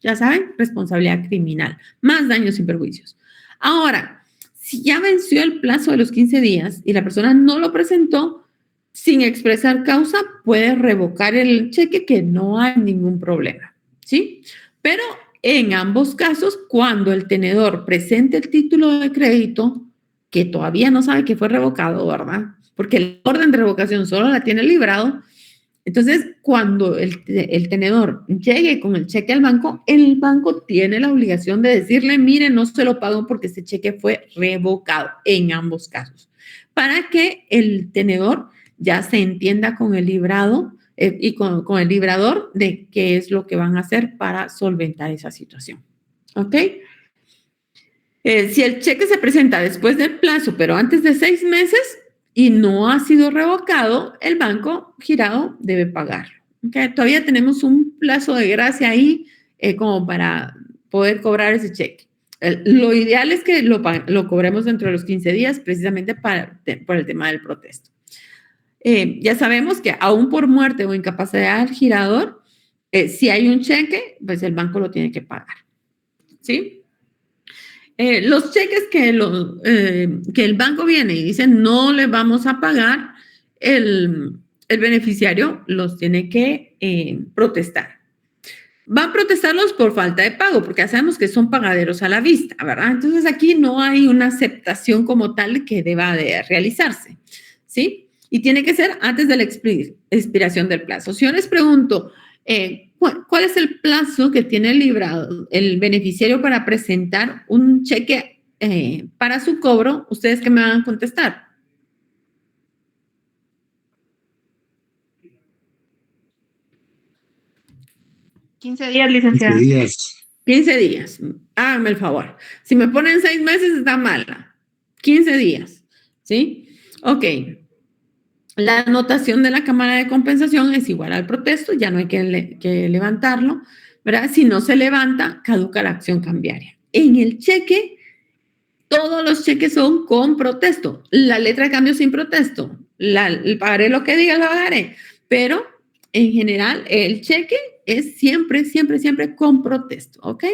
ya saben, responsabilidad criminal, más daños y perjuicios. Ahora, si ya venció el plazo de los 15 días y la persona no lo presentó, sin expresar causa, puede revocar el cheque, que no hay ningún problema, ¿sí? Pero en ambos casos, cuando el tenedor presente el título de crédito, que todavía no sabe que fue revocado, ¿verdad? Porque el orden de revocación solo la tiene librado. Entonces, cuando el tenedor llegue con el cheque al banco, el banco tiene la obligación de decirle, mire, no se lo pago porque ese cheque fue revocado en ambos casos, para que el tenedor ya se entienda con el librado y con el librador de qué es lo que van a hacer para solventar esa situación. ¿Ok? Si el cheque se presenta después del plazo, pero antes de 6 meses y no ha sido revocado, el banco girado debe pagarlo. ¿Okay? Todavía tenemos un plazo de gracia ahí como para poder cobrar ese cheque. Lo ideal es que lo cobremos dentro de los 15 días, precisamente por el tema del protesto. Ya sabemos que aún por muerte o incapacidad del girador, si hay un cheque, pues el banco lo tiene que pagar, ¿sí? Los cheques que el banco viene y dice no le vamos a pagar, el beneficiario los tiene que protestar. Va a protestarlos por falta de pago, porque ya sabemos que son pagaderos a la vista, ¿verdad? Entonces aquí no hay una aceptación como tal que deba de realizarse, ¿sí? Y tiene que ser antes de la expiración del plazo. Si yo les pregunto, ¿cuál es el plazo que tiene librado el beneficiario para presentar un cheque para su cobro? ¿Ustedes qué me van a contestar? $15 días, licenciada. 15 días. 15 días. Háganme el favor. Si me ponen 6 meses, está mala. 15 días. ¿Sí? Ok. La anotación de la cámara de compensación es igual al protesto, ya no hay que levantarlo, ¿verdad? Si no se levanta, caduca la acción cambiaria. En el cheque, todos los cheques son con protesto. La letra de cambio sin protesto. El pagaré lo que diga el pagaré. Pero en general, el cheque es siempre, siempre, siempre con protesto, ¿ok?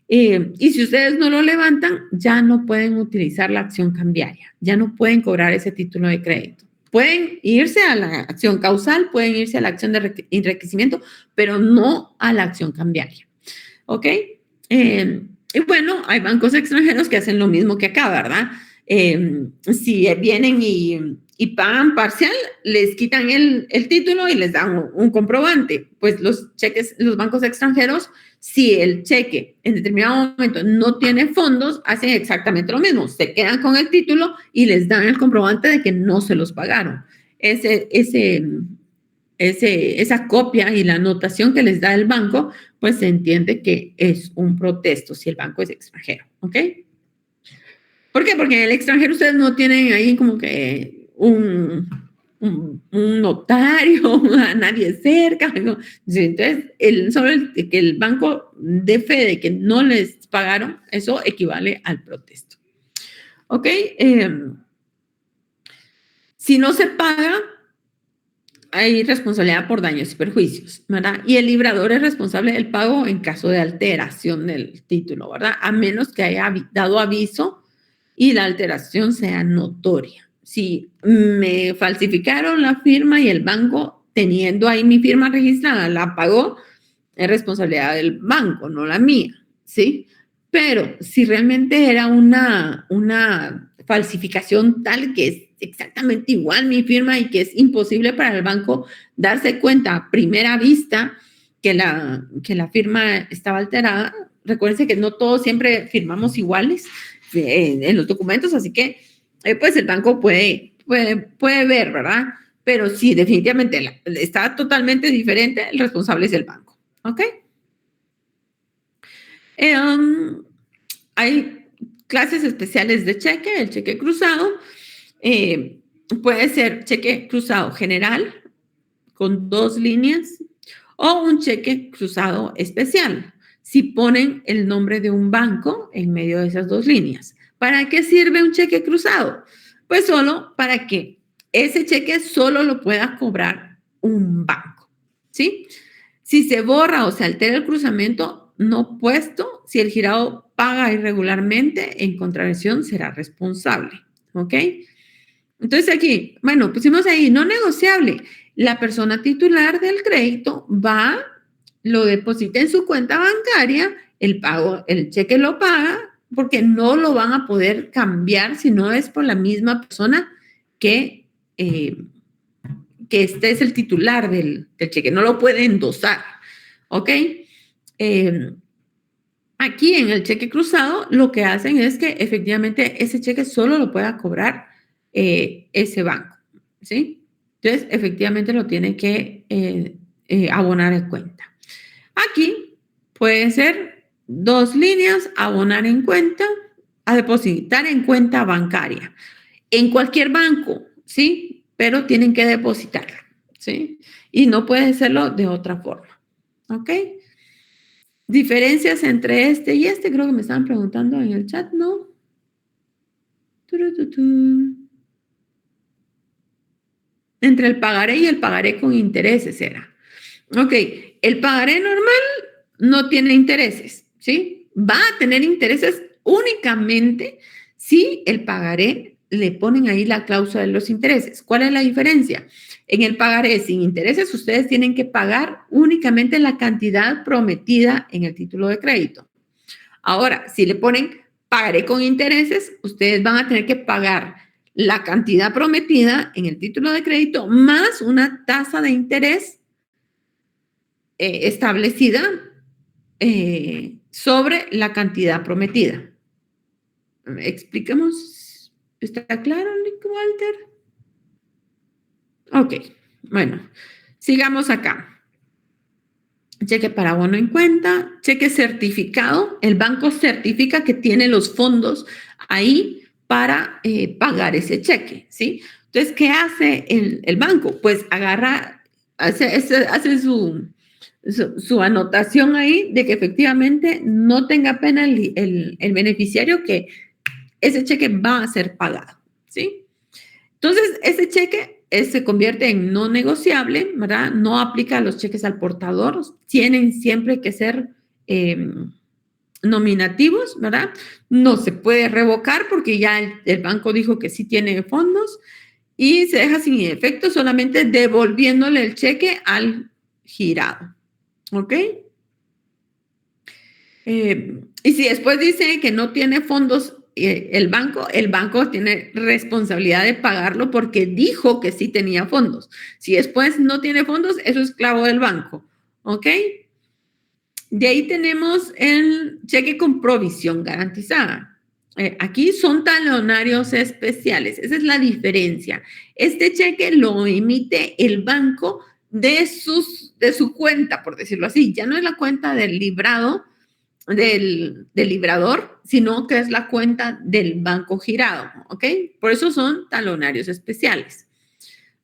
Y si ustedes no lo levantan, ya no pueden utilizar la acción cambiaria. Ya no pueden cobrar ese título de crédito. Pueden irse a la acción causal, pueden irse a la acción de enriquecimiento, pero no a la acción cambiaria. ¿Ok? Y bueno, hay bancos extranjeros que hacen lo mismo que acá, ¿verdad? Si vienen y pagan parcial, les quitan el título y les dan un comprobante. Pues los bancos extranjeros, si el cheque en determinado momento no tiene fondos, hacen exactamente lo mismo. Se quedan con el título y les dan el comprobante de que no se los pagaron. Esa copia y la anotación que les da el banco, pues se entiende que es un protesto si el banco es extranjero, ¿ok? ¿Por qué? Porque en el extranjero ustedes no tienen ahí como que un notario, a nadie cerca. ¿No? Entonces, solo que el banco dé fe de que no les pagaron, eso equivale al protesto. ¿Ok? Si no se paga, hay responsabilidad por daños y perjuicios, ¿verdad? Y el librador es responsable del pago en caso de alteración del título, ¿verdad? A menos que haya dado aviso y la alteración sea notoria. Si me falsificaron la firma y el banco, teniendo ahí mi firma registrada, la pagó, es responsabilidad del banco, no la mía, ¿sí? Pero si realmente era una falsificación tal que es exactamente igual mi firma y que es imposible para el banco darse cuenta a primera vista que la firma estaba alterada, recuérdense que no todos siempre firmamos iguales en los documentos, así que pues el banco puede ver, ¿verdad? Pero sí, definitivamente está totalmente diferente, el responsable es el banco, ¿ok? Hay clases especiales de cheque, el cheque cruzado, puede ser cheque cruzado general con 2 líneas o un cheque cruzado especial, si ponen el nombre de un banco en medio de esas 2 líneas. ¿Para qué sirve un cheque cruzado? Pues solo para que ese cheque solo lo pueda cobrar un banco, ¿sí? Si se borra o se altera el cruzamiento no puesto, si el girado paga irregularmente, en contravención será responsable, ¿ok? Entonces aquí, bueno, pusimos ahí no negociable. La persona titular del crédito va, lo deposita en su cuenta bancaria, el cheque lo paga, porque no lo van a poder cambiar si no es por la misma persona que este es el titular del cheque, no lo puede endosar, ¿ok? Aquí en el cheque cruzado lo que hacen es que efectivamente ese cheque solo lo pueda cobrar ese banco, ¿sí? Entonces, efectivamente lo tiene que abonar en cuenta. Aquí puede ser 2 líneas, abonar en cuenta, a depositar en cuenta bancaria. En cualquier banco, ¿sí? Pero tienen que depositarlo, ¿sí? Y no puede hacerlo de otra forma, ¿ok? Diferencias entre este y este, creo que me estaban preguntando en el chat, ¿no? Entre el pagaré y el pagaré con intereses era. Ok, el pagaré normal no tiene intereses, ¿sí? Va a tener intereses únicamente si el pagaré le ponen ahí la cláusula de los intereses. ¿Cuál es la diferencia? En el pagaré sin intereses, ustedes tienen que pagar únicamente la cantidad prometida en el título de crédito. Ahora, si le ponen pagaré con intereses, ustedes van a tener que pagar la cantidad prometida en el título de crédito más una tasa de interés establecida sobre la cantidad prometida. Expliquemos. ¿Está claro, Nick Walter? Ok, bueno, sigamos acá. Cheque para abono en cuenta, cheque certificado. El banco certifica que tiene los fondos ahí para pagar ese cheque, ¿sí? Entonces, ¿qué hace el banco? Pues agarra, hace su anotación ahí de que efectivamente no tenga pena el beneficiario que ese cheque va a ser pagado, ¿sí? Entonces, ese cheque se convierte en no negociable, ¿verdad? No aplica a los cheques al portador, tienen siempre que ser nominativos, ¿verdad? No se puede revocar porque ya el banco dijo que sí tiene fondos y se deja sin efecto solamente devolviéndole el cheque al girado, ¿ok? Y si después dice que no tiene fondos el banco tiene responsabilidad de pagarlo porque dijo que sí tenía fondos. Si después no tiene fondos, eso es esclavo del banco, ¿ok? De ahí tenemos el cheque con provisión garantizada. Aquí son talonarios especiales, esa es la diferencia. Este cheque lo emite el banco de su cuenta, por decirlo así. Ya no es la cuenta del librado, del librador, sino que es la cuenta del banco girado, ¿ok? Por eso son talonarios especiales,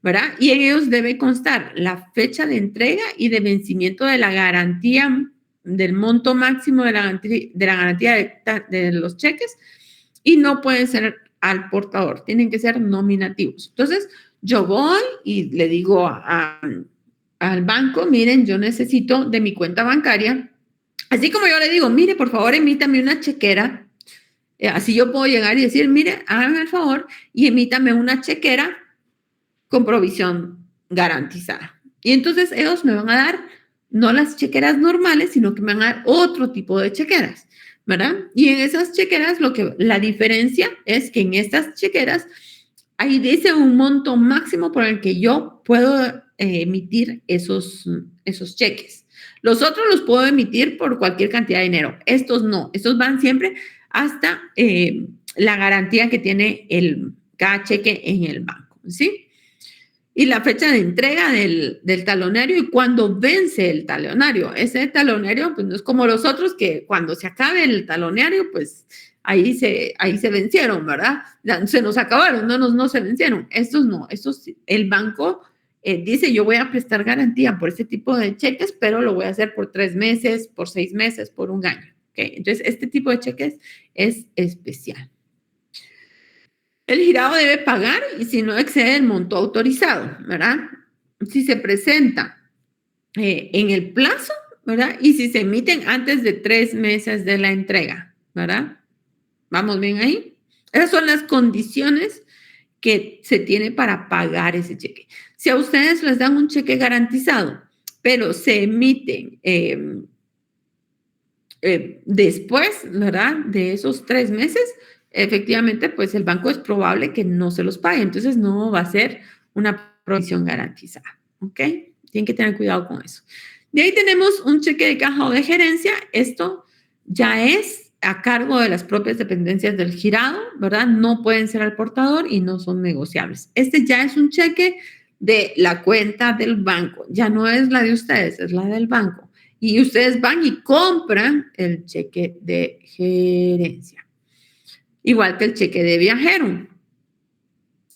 ¿verdad? Y en ellos debe constar la fecha de entrega y de vencimiento de la garantía, del monto máximo de la garantía de los cheques, y no pueden ser al portador, tienen que ser nominativos. Entonces, yo voy y le digo al banco, miren, yo necesito de mi cuenta bancaria. Así como yo le digo, mire, por favor, emítame una chequera. Así yo puedo llegar y decir, mire, hágame el favor y emítame una chequera con provisión garantizada. Y entonces ellos me van a dar no las chequeras normales, sino que me van a dar otro tipo de chequeras, ¿verdad? Y en esas chequeras, la diferencia es que en estas chequeras, ahí dice un monto máximo por el que yo puedo emitir esos cheques. Los otros los puedo emitir por cualquier cantidad de dinero. Estos no. Estos van siempre hasta la garantía que tiene cada cheque en el banco, ¿sí? Y la fecha de entrega del talonario y cuando vence el talonario. Ese talonario, pues no es como los otros que cuando se acabe el talonario, pues ahí se vencieron, ¿verdad? Se nos acabaron, no se vencieron. Estos no. El banco dice, yo voy a prestar garantía por este tipo de cheques, pero lo voy a hacer por 3 meses, por 6 meses, por 1 año. ¿Okay? Entonces, este tipo de cheques es especial. El girado debe pagar y si no excede el monto autorizado, ¿verdad? Si se presenta en el plazo, ¿verdad? Y si se emiten antes de 3 meses de la entrega, ¿verdad? ¿Vamos bien ahí? Esas son las condiciones que se tiene para pagar ese cheque. Si a ustedes les dan un cheque garantizado, pero se emiten después, ¿verdad? De esos 3 meses, efectivamente, pues el banco es probable que no se los pague. Entonces, no va a ser una provisión garantizada, ¿ok? Tienen que tener cuidado con eso. De ahí tenemos un cheque de caja o de gerencia. Esto ya es a cargo de las propias dependencias del girado, ¿verdad? No pueden ser al portador y no son negociables. Este ya es un cheque de la cuenta del banco. Ya no es la de ustedes, es la del banco. Y ustedes van y compran el cheque de gerencia. Igual que el cheque de viajero.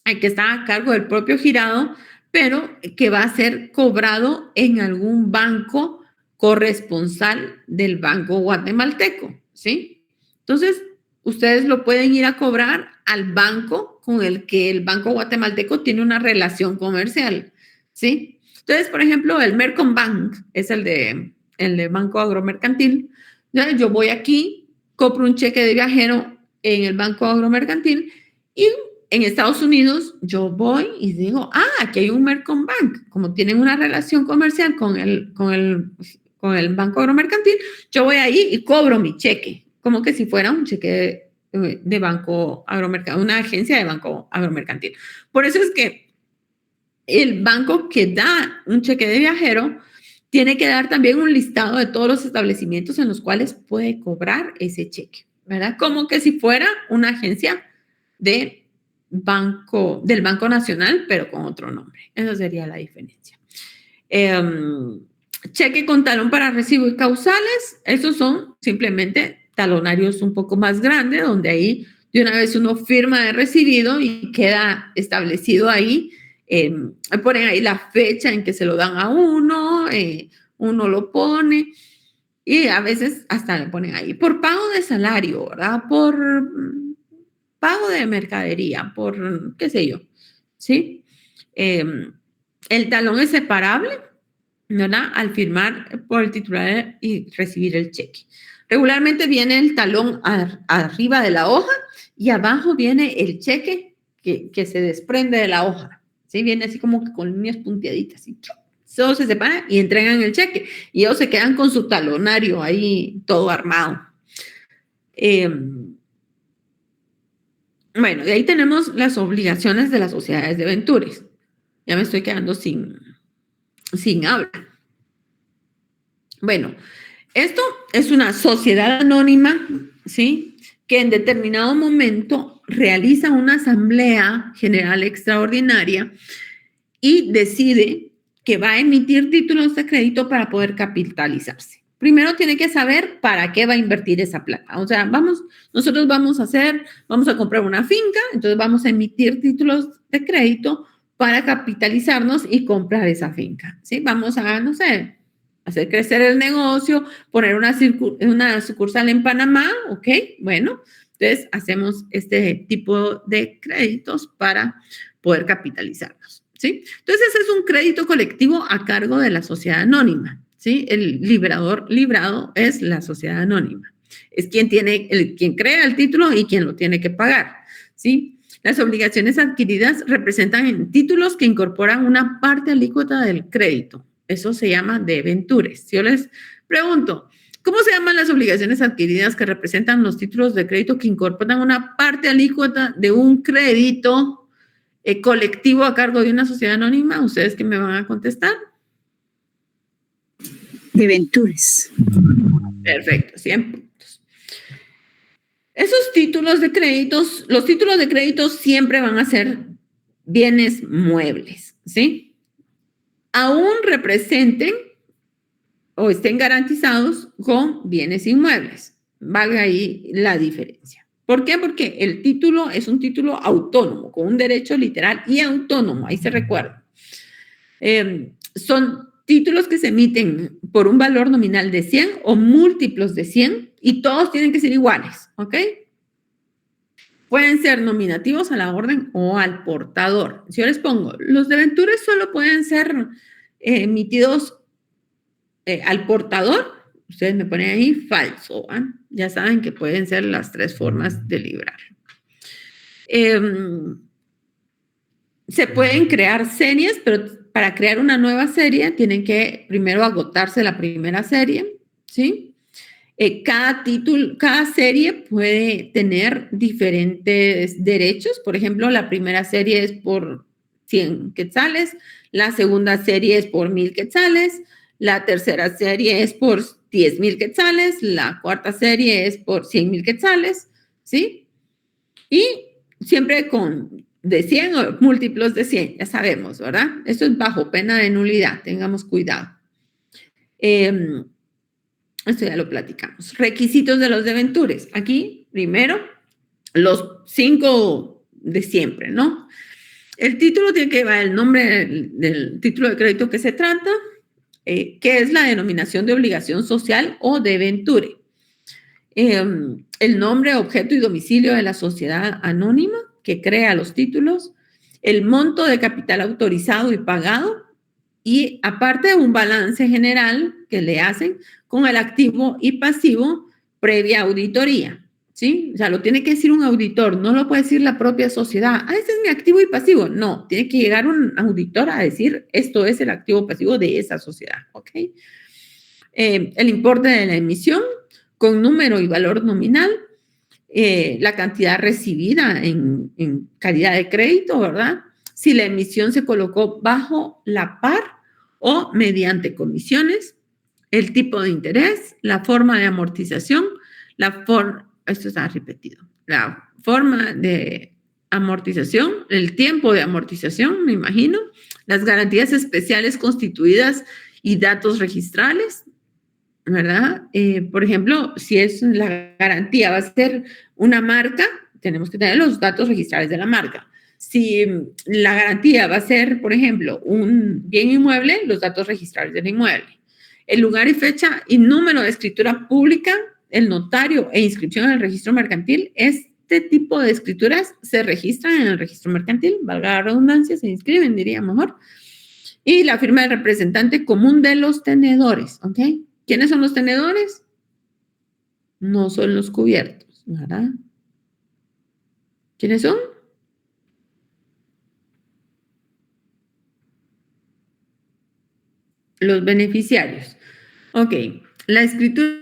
Hay que estar a cargo del propio girado, pero que va a ser cobrado en algún banco corresponsal del Banco Guatemalteco, ¿sí? Entonces, ustedes lo pueden ir a cobrar al banco con el que el Banco Guatemalteco tiene una relación comercial, ¿sí? Entonces, por ejemplo, el Mercombank es el de Banco Agromercantil. Yo voy aquí, compro un cheque de viajero en el Banco Agromercantil y en Estados Unidos yo voy y digo, aquí hay un Mercombank. Como tienen una relación comercial con el Banco Agromercantil, yo voy ahí y cobro mi cheque, como que si fuera un cheque de Banco Agromercantil, una agencia de Banco Agromercantil. Por eso es que el banco que da un cheque de viajero tiene que dar también un listado de todos los establecimientos en los cuales puede cobrar ese cheque, ¿verdad? Como que si fuera una agencia del Banco Nacional, pero con otro nombre. Esa sería la diferencia. Cheque con talón para recibo y causales, esos son simplemente talonarios un poco más grandes, donde ahí de una vez uno firma de recibido y queda establecido ahí, ponen ahí la fecha en que se lo dan a uno, uno lo pone y a veces hasta le ponen ahí por pago de salario, ¿verdad? Por pago de mercadería, por qué sé yo, ¿sí? El talón es separable, ¿verdad? Al firmar por el titular y recibir el cheque. Regularmente viene el talón arriba de la hoja y abajo viene el cheque que se desprende de la hoja, ¿sí? Viene así como que con líneas punteaditas, ¿sí? Todos se separan y entregan el cheque y ellos se quedan con su talonario ahí todo armado. Bueno, y ahí tenemos las obligaciones de las sociedades debentures. Ya me estoy quedando sin habla. Bueno, esto es una sociedad anónima, ¿sí? Que en determinado momento realiza una asamblea general extraordinaria y decide que va a emitir títulos de crédito para poder capitalizarse. Primero tiene que saber para qué va a invertir esa plata. O sea, nosotros vamos a comprar una finca, entonces vamos a emitir títulos de crédito para capitalizarnos y comprar esa finca, ¿sí? Vamos a, no sé, hacer crecer el negocio, poner una sucursal en Panamá, ¿ok? Bueno, entonces hacemos este tipo de créditos para poder capitalizarnos, ¿sí? Entonces ese es un crédito colectivo a cargo de la sociedad anónima, ¿sí? El librado es la sociedad anónima. Es quien crea el título y quien lo tiene que pagar, ¿sí? Las obligaciones adquiridas representan en títulos que incorporan una parte alícuota del crédito. Eso se llama debentures. Si yo les pregunto, ¿cómo se llaman las obligaciones adquiridas que representan los títulos de crédito que incorporan una parte alícuota de un crédito colectivo a cargo de una sociedad anónima? ¿Ustedes qué me van a contestar? Debentures. Perfecto, 100 puntos. Esos títulos de créditos, los títulos de crédito siempre van a ser bienes muebles, ¿sí? Aún representen o estén garantizados con bienes inmuebles. Valga ahí la diferencia. ¿Por qué? Porque el título es un título autónomo, con un derecho literal y autónomo, ahí se recuerda. Son títulos que se emiten por un valor nominal de 100 o múltiplos de 100 y todos tienen que ser iguales, ¿ok? Pueden ser nominativos a la orden o al portador. Si yo les pongo, los debentures solo pueden ser emitidos al portador, ustedes me ponen ahí falso, ¿eh? Ya saben que pueden ser las 3 formas de librar. Se pueden crear series, pero para crear una nueva serie tienen que primero agotarse la primera serie, ¿sí? Cada serie puede tener diferentes derechos. Por ejemplo, la primera serie es por 100 quetzales, la segunda serie es por 1000 quetzales, la tercera serie es por 10,000 quetzales, la cuarta serie es por 100,000 quetzales, ¿sí? Y siempre de 100 o múltiplos de 100, ya sabemos, ¿verdad? Esto es bajo pena de nulidad, tengamos cuidado. Esto ya lo platicamos. Requisitos de los debentures. Aquí, primero, los 5 de siempre, ¿no? El título tiene que llevar el nombre del título de crédito que se trata, que es la denominación de obligación social o debenture. El nombre, objeto y domicilio de la sociedad anónima que crea los títulos, el monto de capital autorizado y pagado, y aparte un balance general que le hacen con el activo y pasivo previa auditoría, ¿sí? O sea, lo tiene que decir un auditor, no lo puede decir la propia sociedad. Ese es mi activo y pasivo. No, tiene que llegar un auditor a decir, esto es el activo pasivo de esa sociedad, ¿ok? El importe de la emisión con número y valor nominal, la cantidad recibida en calidad de crédito, ¿verdad? Si la emisión se colocó bajo la par o mediante comisiones, el tipo de interés, la forma de amortización, esto está repetido, la forma de amortización, el tiempo de amortización, me imagino, las garantías especiales constituidas y datos registrales, ¿verdad? Por ejemplo, si es la garantía va a ser una marca, tenemos que tener los datos registrales de la marca. Si la garantía va a ser, por ejemplo, un bien inmueble, los datos registrales del inmueble. el lugar y fecha y número de escritura pública, el notario e inscripción en el registro mercantil. Este tipo de escrituras se registran en el registro mercantil, valga la redundancia, se inscriben, diría mejor. Y la firma del representante común de los tenedores, ¿ok? ¿Quiénes son los tenedores? No son los cubiertos, ¿verdad? ¿Quiénes son? Los beneficiarios. Ok, la escritura,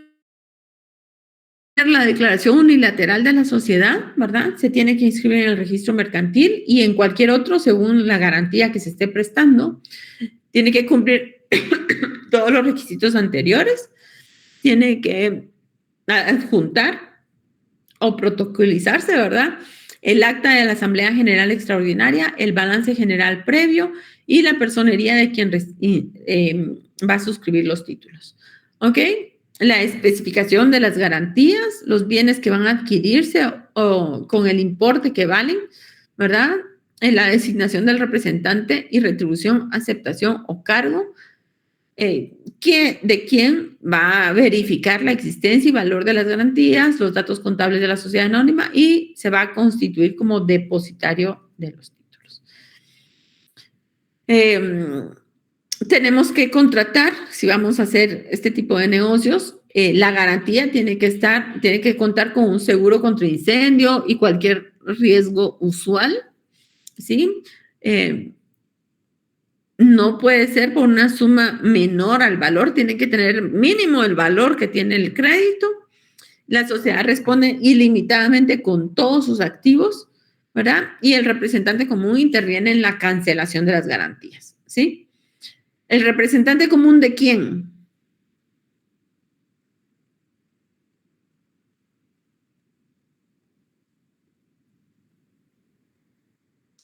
la declaración unilateral de la sociedad, ¿verdad? Se tiene que inscribir en el registro mercantil y en cualquier otro según la garantía que se esté prestando. Tiene que cumplir todos los requisitos anteriores. Tiene que adjuntar o protocolizarse, ¿verdad? El acta de la Asamblea General Extraordinaria, el balance general previo y la personería de quien va a suscribir los títulos. ¿Ok? La especificación de las garantías, los bienes que van a adquirirse o con el importe que valen, ¿verdad? La designación del representante y retribución, aceptación o cargo, de quién va a verificar la existencia y valor de las garantías, los datos contables de la sociedad anónima y se va a constituir como depositario de los títulos. Tenemos que contratar, si vamos a hacer este tipo de negocios, la garantía tiene que contar con un seguro contra incendio y cualquier riesgo usual, ¿sí? No puede ser por una suma menor al valor, tiene que tener mínimo el valor que tiene el crédito. La sociedad responde ilimitadamente con todos sus activos, ¿verdad? Y el representante común interviene en la cancelación de las garantías, ¿sí? ¿El representante común de quién?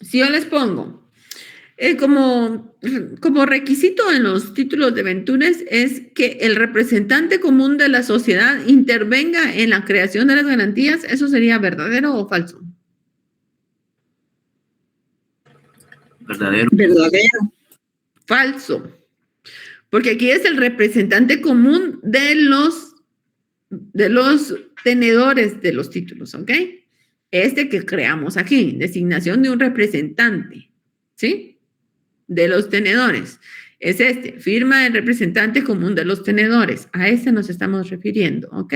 Si yo les pongo, como requisito en los títulos de venturas es que el representante común de la sociedad intervenga en la creación de las garantías, ¿eso sería verdadero o falso? Verdadero. Verdadero. Falso. Porque aquí es el representante común de los tenedores de los títulos, ¿ok? Este que creamos aquí, designación de un representante, ¿sí? De los tenedores. Es este, firma del representante común de los tenedores. A este nos estamos refiriendo, ¿ok?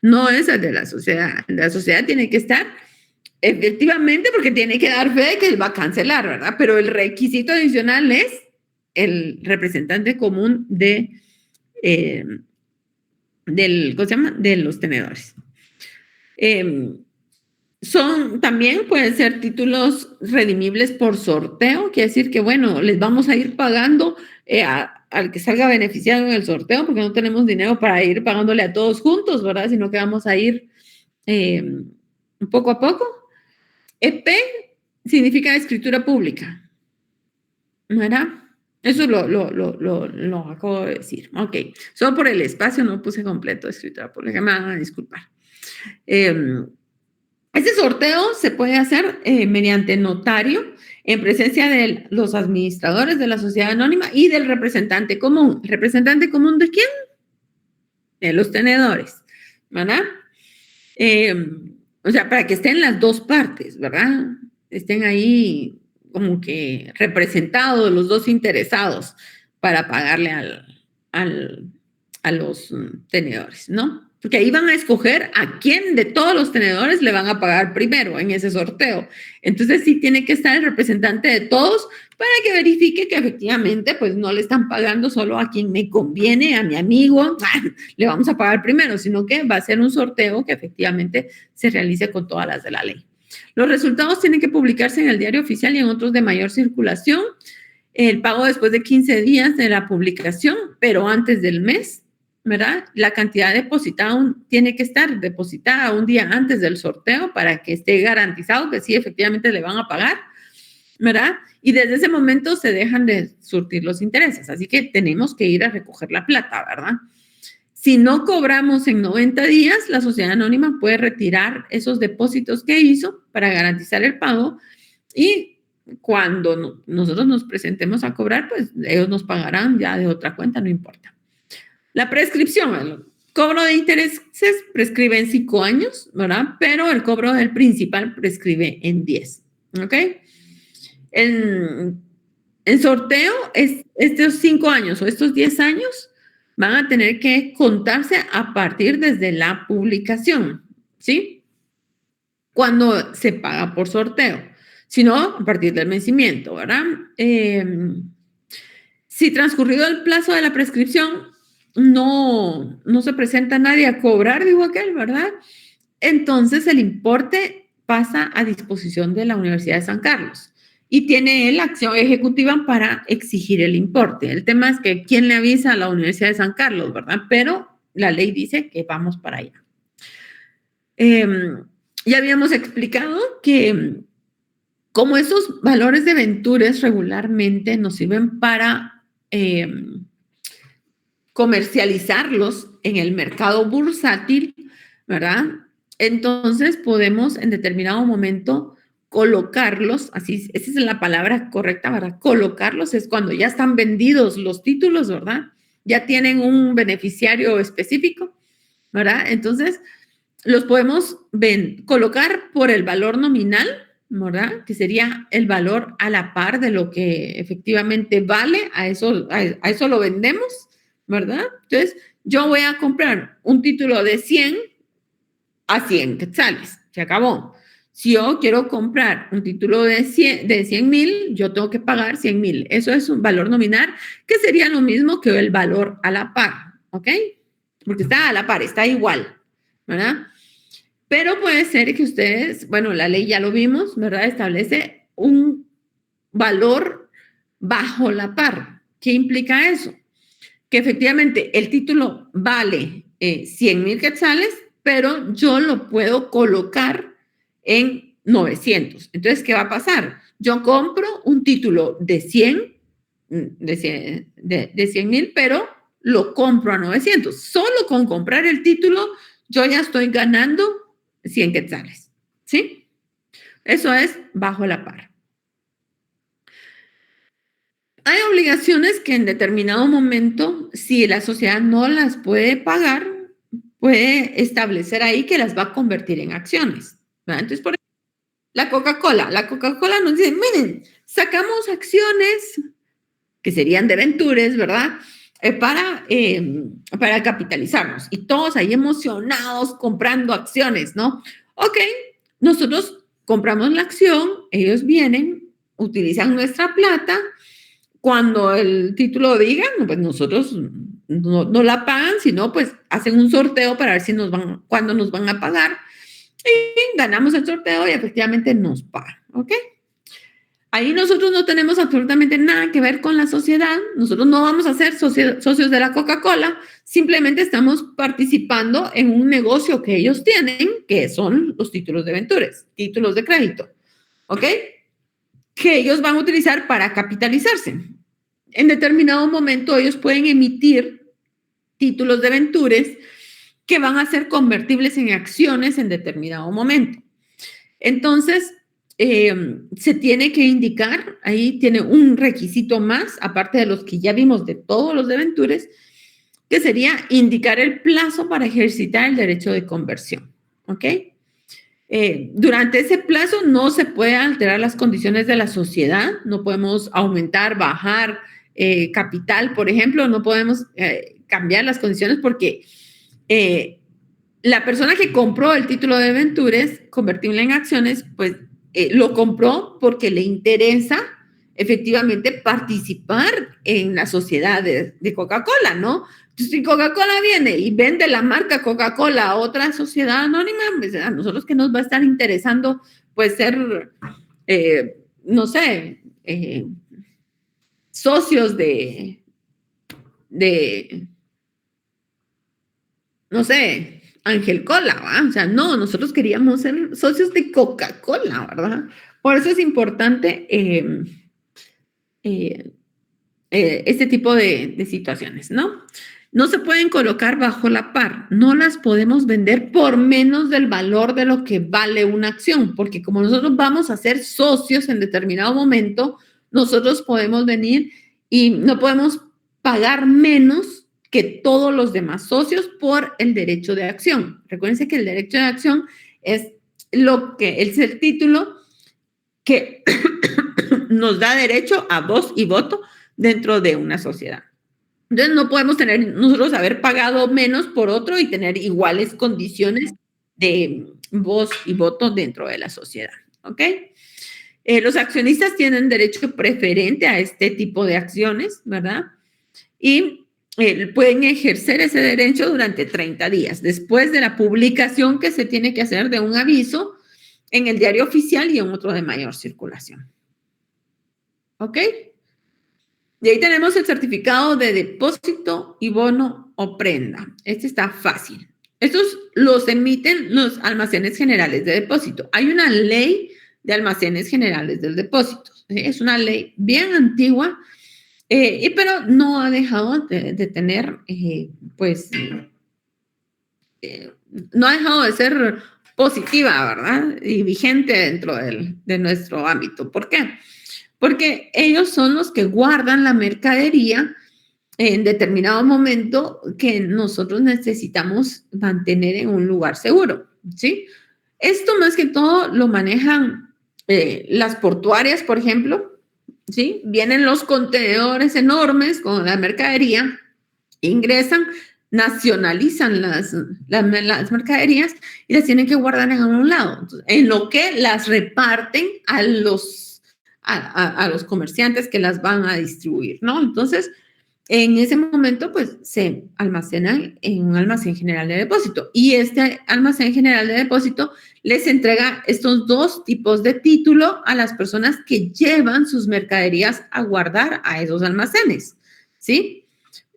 No es el de la sociedad. La sociedad tiene que estar efectivamente porque tiene que dar fe de que él va a cancelar, ¿verdad? Pero el requisito adicional es el representante común ¿cómo se llama? De los tenedores. Pueden ser títulos redimibles por sorteo, quiere decir que, bueno, les vamos a ir pagando al que salga beneficiado en el sorteo, porque no tenemos dinero para ir pagándole a todos juntos, ¿verdad? Sino que vamos a ir poco a poco. EP significa escritura pública, ¿verdad? Eso lo acabo de decir. Ok, solo por el espacio no puse completo escritura pública, me van a disculpar. Este sorteo se puede hacer mediante notario en presencia de los administradores de la sociedad anónima y del representante común. ¿Representante común de quién? De los tenedores, ¿verdad? O sea, para que estén las dos partes, ¿verdad? Estén ahí como que representados los dos interesados para pagarle a los tenedores, ¿no? Porque ahí van a escoger a quién de todos los tenedores le van a pagar primero en ese sorteo. Entonces sí tiene que estar el representante de todos para que verifique que efectivamente pues no le están pagando solo a quien me conviene, a mi amigo, le vamos a pagar primero, sino que va a ser un sorteo que efectivamente se realice con todas las de la ley. Los resultados tienen que publicarse en el diario oficial y en otros de mayor circulación. El pago después de 15 días de la publicación, pero antes del mes, ¿verdad? La cantidad depositada tiene que estar depositada un día antes del sorteo para que esté garantizado que sí, efectivamente le van a pagar, ¿verdad? Y desde ese momento se dejan de surtir los intereses. Así que tenemos que ir a recoger la plata, ¿verdad? Si no cobramos en 90 días, la sociedad anónima puede retirar esos depósitos que hizo para garantizar el pago y cuando nosotros nos presentemos a cobrar, pues ellos nos pagarán ya de otra cuenta, no importa. La prescripción, el cobro de intereses prescribe en 5 años, ¿verdad? Pero el cobro del principal prescribe en 10, ¿ok? En sorteo, estos 5 años o estos 10 años van a tener que contarse a partir desde la publicación, ¿sí? Cuando se paga por sorteo, sino a partir del vencimiento, ¿verdad? Si transcurrido el plazo de la prescripción no se presenta nadie a cobrar, dijo aquel, ¿verdad? Entonces el importe pasa a disposición de la Universidad de San Carlos y tiene él acción ejecutiva para exigir el importe. El tema es que quién le avisa a la Universidad de San Carlos, ¿verdad? Pero la ley dice que vamos para allá. Ya habíamos explicado que como esos valores de Ventures regularmente nos sirven para comercializarlos en el mercado bursátil, ¿verdad? Entonces podemos en determinado momento colocarlos, así, esa es la palabra correcta, ¿verdad? Colocarlos es cuando ya están vendidos los títulos, ¿verdad? Ya tienen un beneficiario específico, ¿verdad? Entonces los podemos colocar por el valor nominal, ¿verdad? Que sería el valor a la par de lo que efectivamente vale, a eso lo vendemos, ¿verdad? Entonces, yo voy a comprar un título de 100 a 100 quetzales, se acabó. Si yo quiero comprar un título de 100,000, yo tengo que pagar 100,000. Eso es un valor nominal, que sería lo mismo que el valor a la par, ¿ok? Porque está a la par, está igual, ¿verdad? Pero puede ser que ustedes, bueno, la ley ya lo vimos, ¿verdad? Establece un valor bajo la par. ¿Qué implica eso? Que efectivamente el título vale 100,000 quetzales, pero yo lo puedo colocar en 900. Entonces, ¿qué va a pasar? Yo compro un título de 100,000, pero lo compro a 900. Solo con comprar el título, yo ya estoy ganando 100 quetzales, ¿sí? Eso es bajo la par. Hay obligaciones que en determinado momento, si la sociedad no las puede pagar, puede establecer ahí que las va a convertir en acciones, ¿verdad? Entonces, por ejemplo, la Coca-Cola nos dice, miren, sacamos acciones que serían de Ventures, ¿verdad? Para capitalizarnos. Y todos ahí emocionados comprando acciones, ¿no? Ok, nosotros compramos la acción, ellos vienen, utilizan nuestra plata. Cuando el título diga, pues nosotros no la pagan, sino pues hacen un sorteo para ver si cuándo nos van a pagar. Y ganamos el sorteo y efectivamente nos pagan, ¿ok? Ahí nosotros no tenemos absolutamente nada que ver con la sociedad. Nosotros no vamos a ser socios de la Coca-Cola. Simplemente estamos participando en un negocio que ellos tienen, que son los títulos de Ventures, títulos de crédito, ¿ok? Que ellos van a utilizar para capitalizarse. En determinado momento ellos pueden emitir títulos de Ventures que van a ser convertibles en acciones en determinado momento. Entonces, se tiene que indicar, ahí tiene un requisito más, aparte de los que ya vimos de todos los de Ventures, que sería indicar el plazo para ejercitar el derecho de conversión, ¿ok? Durante ese plazo no se puede alterar las condiciones de la sociedad, no podemos aumentar, bajar capital, por ejemplo, no podemos cambiar las condiciones porque la persona que compró el título de Ventures convertible en acciones, pues lo compró porque le interesa efectivamente participar en la sociedad de Coca-Cola, ¿no? Entonces, si Coca-Cola viene y vende la marca Coca-Cola a otra sociedad anónima, pues a nosotros que nos va a estar interesando, pues ser, no sé, socios de, no sé, Ángel Cola, ¿verdad? O sea, no, nosotros queríamos ser socios de Coca-Cola, ¿verdad? Por eso es importante este tipo de situaciones, ¿no? No se pueden colocar bajo la par, no las podemos vender por menos del valor de lo que vale una acción, porque como nosotros vamos a ser socios en determinado momento, nosotros podemos venir y no podemos pagar menos que todos los demás socios por el derecho de acción. Recuérdense que el derecho de acción es el título que nos da derecho a voz y voto dentro de una sociedad. Entonces, no podemos nosotros haber pagado menos por otro y tener iguales condiciones de voz y voto dentro de la sociedad, ¿ok? Los accionistas tienen derecho preferente a este tipo de acciones, ¿verdad? Y pueden ejercer ese derecho durante 30 días, después de la publicación que se tiene que hacer de un aviso en el diario oficial y en otro de mayor circulación. ¿Ok? Y ahí tenemos el certificado de depósito y bono o prenda. Este está fácil. Estos los emiten los almacenes generales de depósito. Hay una ley de almacenes generales del depósito. Es una ley bien antigua, pero no ha dejado de tener, no ha dejado de ser positiva, ¿verdad? Y vigente dentro de nuestro ámbito. ¿Por qué? Porque ellos son los que guardan la mercadería en determinado momento que nosotros necesitamos mantener en un lugar seguro, ¿sí? Esto más que todo lo manejan las portuarias, por ejemplo, ¿sí? Vienen los contenedores enormes con la mercadería, ingresan, nacionalizan las mercaderías y las tienen que guardar en un lado. Entonces, en lo que las reparten a los comerciantes que las van a distribuir, ¿no? Entonces, en ese momento, pues, se almacenan en un almacén general de depósito. Y este almacén general de depósito les entrega estos dos tipos de título a las personas que llevan sus mercaderías a guardar a esos almacenes, ¿sí?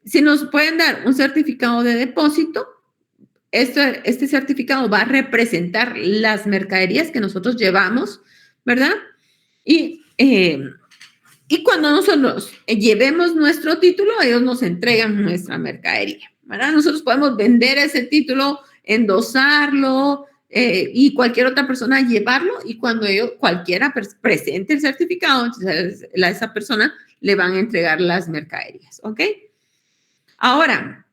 Si nos pueden dar un certificado de depósito, este certificado va a representar las mercaderías que nosotros llevamos, ¿verdad? Y cuando nosotros llevemos nuestro título, ellos nos entregan nuestra mercadería, ¿verdad? Nosotros podemos vender ese título, endosarlo y cualquier otra persona llevarlo, y cuando cualquiera presente el certificado, entonces a esa persona le van a entregar las mercaderías, ¿ok? Ahora,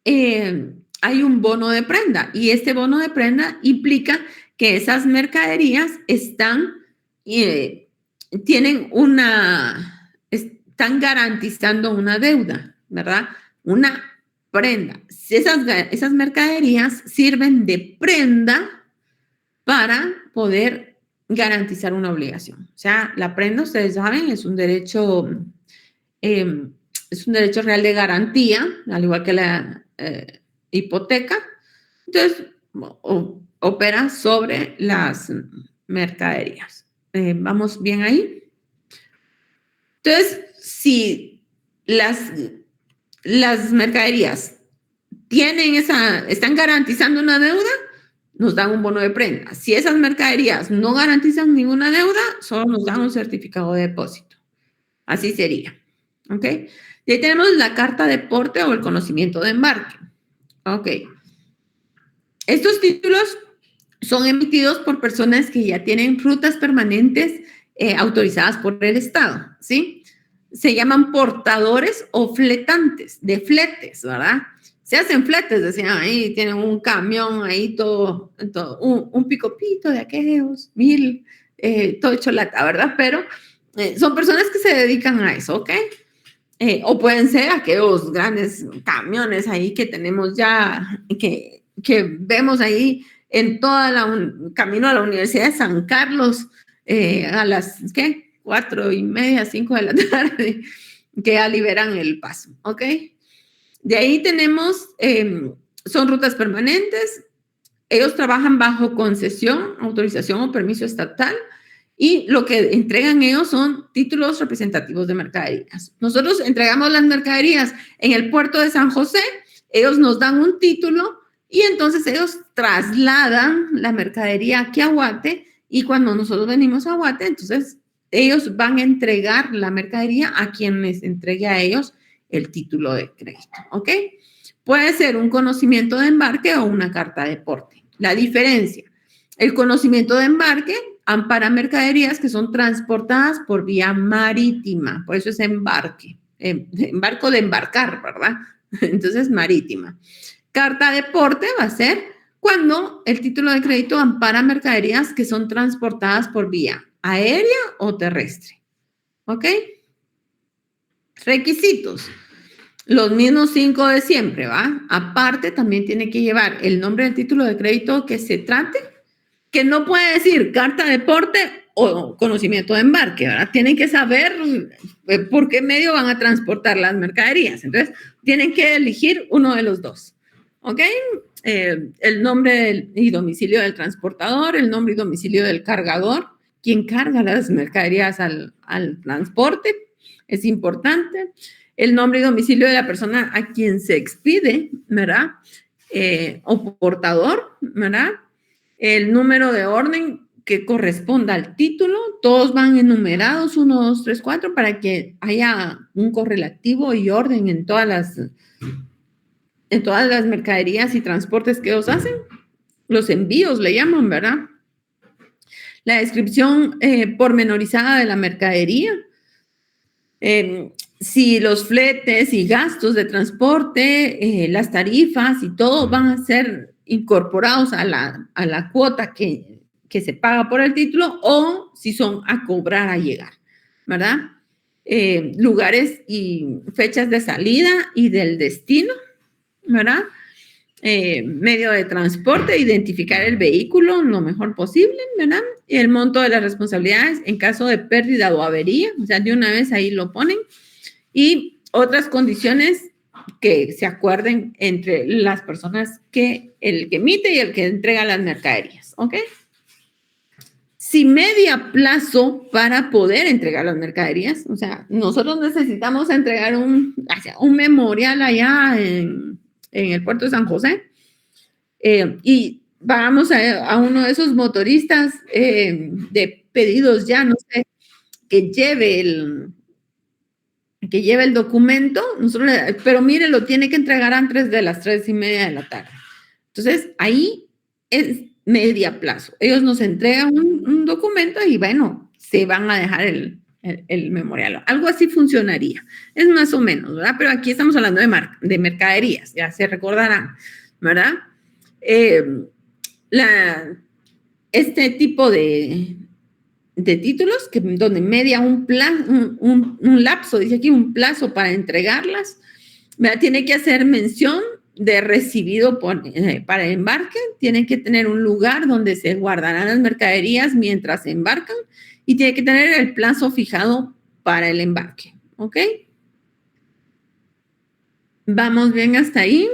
hay un bono de prenda, y este bono de prenda implica que esas mercaderías están garantizando una deuda, ¿verdad? Una prenda. Esas mercaderías sirven de prenda para poder garantizar una obligación. O sea, la prenda, ustedes saben, es un derecho real de garantía, al igual que la hipoteca. Entonces, opera sobre las mercaderías. ¿Vamos bien ahí? Entonces, si las mercaderías están garantizando una deuda, nos dan un bono de prenda. Si esas mercaderías no garantizan ninguna deuda, solo nos dan un certificado de depósito. Así sería. ¿Ok? Y ahí tenemos la carta de porte o el conocimiento de embarque. Ok. Estos títulos son emitidos por personas que ya tienen rutas permanentes autorizadas por el Estado, ¿sí? Se llaman portadores o fletantes, de fletes, ¿verdad? Se hacen fletes, decían, ahí tienen un camión, ahí todo un picopito de aquellos, 1000, todo hecho lata, ¿verdad? Pero son personas que se dedican a eso, ¿ok? O pueden ser aquellos grandes camiones ahí que tenemos ya, que vemos ahí en camino a la Universidad de San Carlos, a las, 4:30, 5 de la tarde, que ya liberan el paso, ¿ok? De ahí tenemos, son rutas permanentes, ellos trabajan bajo concesión, autorización o permiso estatal, y lo que entregan ellos son títulos representativos de mercaderías. Nosotros entregamos las mercaderías en el puerto de San José, ellos nos dan un título, y entonces ellos trasladan la mercadería aquí a Guate, y cuando nosotros venimos a Guate, entonces ellos van a entregar la mercadería a quien les entregue a ellos el título de crédito, ¿ok? Puede ser un conocimiento de embarque o una carta de porte. La diferencia, el conocimiento de embarque ampara mercaderías que son transportadas por vía marítima, por eso es embarque, embarco de embarcar, ¿verdad? Entonces, marítima. Carta de porte va a ser cuando el título de crédito ampara mercaderías que son transportadas por vía aérea o terrestre. ¿Ok? Requisitos. Los mismos 5 de siempre, ¿va? Aparte, también tiene que llevar el nombre del título de crédito que se trate, que no puede decir carta de porte o conocimiento de embarque, ¿verdad? Tienen que saber por qué medio van a transportar las mercaderías. Entonces, tienen que elegir uno de los dos. ¿Ok? El nombre y domicilio del transportador, el nombre y domicilio del cargador, quien carga las mercaderías al transporte, es importante. El nombre y domicilio de la persona a quien se expide, ¿verdad? O portador, ¿verdad? El número de orden que corresponda al título, todos van enumerados, 1, 2, 3, 4, para que haya un correlativo y orden en todas las mercaderías y transportes que ellos hacen. Los envíos le llaman, ¿verdad? La descripción pormenorizada de la mercadería. Si los fletes y gastos de transporte, las tarifas y todo van a ser incorporados a la cuota que se paga por el título o si son a cobrar a llegar, ¿verdad? Lugares y fechas de salida y del destino, ¿verdad? Medio de transporte, identificar el vehículo lo mejor posible, ¿verdad? Y el monto de las responsabilidades en caso de pérdida o avería, o sea, de una vez ahí lo ponen. Y otras condiciones que se acuerden entre las personas el que emite y el que entrega las mercaderías, ¿ok? Si media plazo para poder entregar las mercaderías, o sea, nosotros necesitamos entregar un memorial allá en el puerto de San José y vamos a uno de esos motoristas de pedidos ya, no sé, que lleve el documento, pero mire, lo tiene que entregar antes de las 3:30 de la tarde. Entonces, ahí es media plazo. Ellos nos entregan un documento y, bueno, se van a dejar el memorial. Algo así funcionaría. Es más o menos, ¿verdad? Pero aquí estamos hablando de mercaderías, ya se recordarán, ¿verdad? Este tipo de títulos, donde media un lapso, dice aquí, un plazo para entregarlas, ¿verdad? Tiene que hacer mención de recibido para embarque, tiene que tener un lugar donde se guardarán las mercaderías mientras se embarcan y tiene que tener el plazo fijado para el embarque, ¿ok? Vamos bien hasta ahí,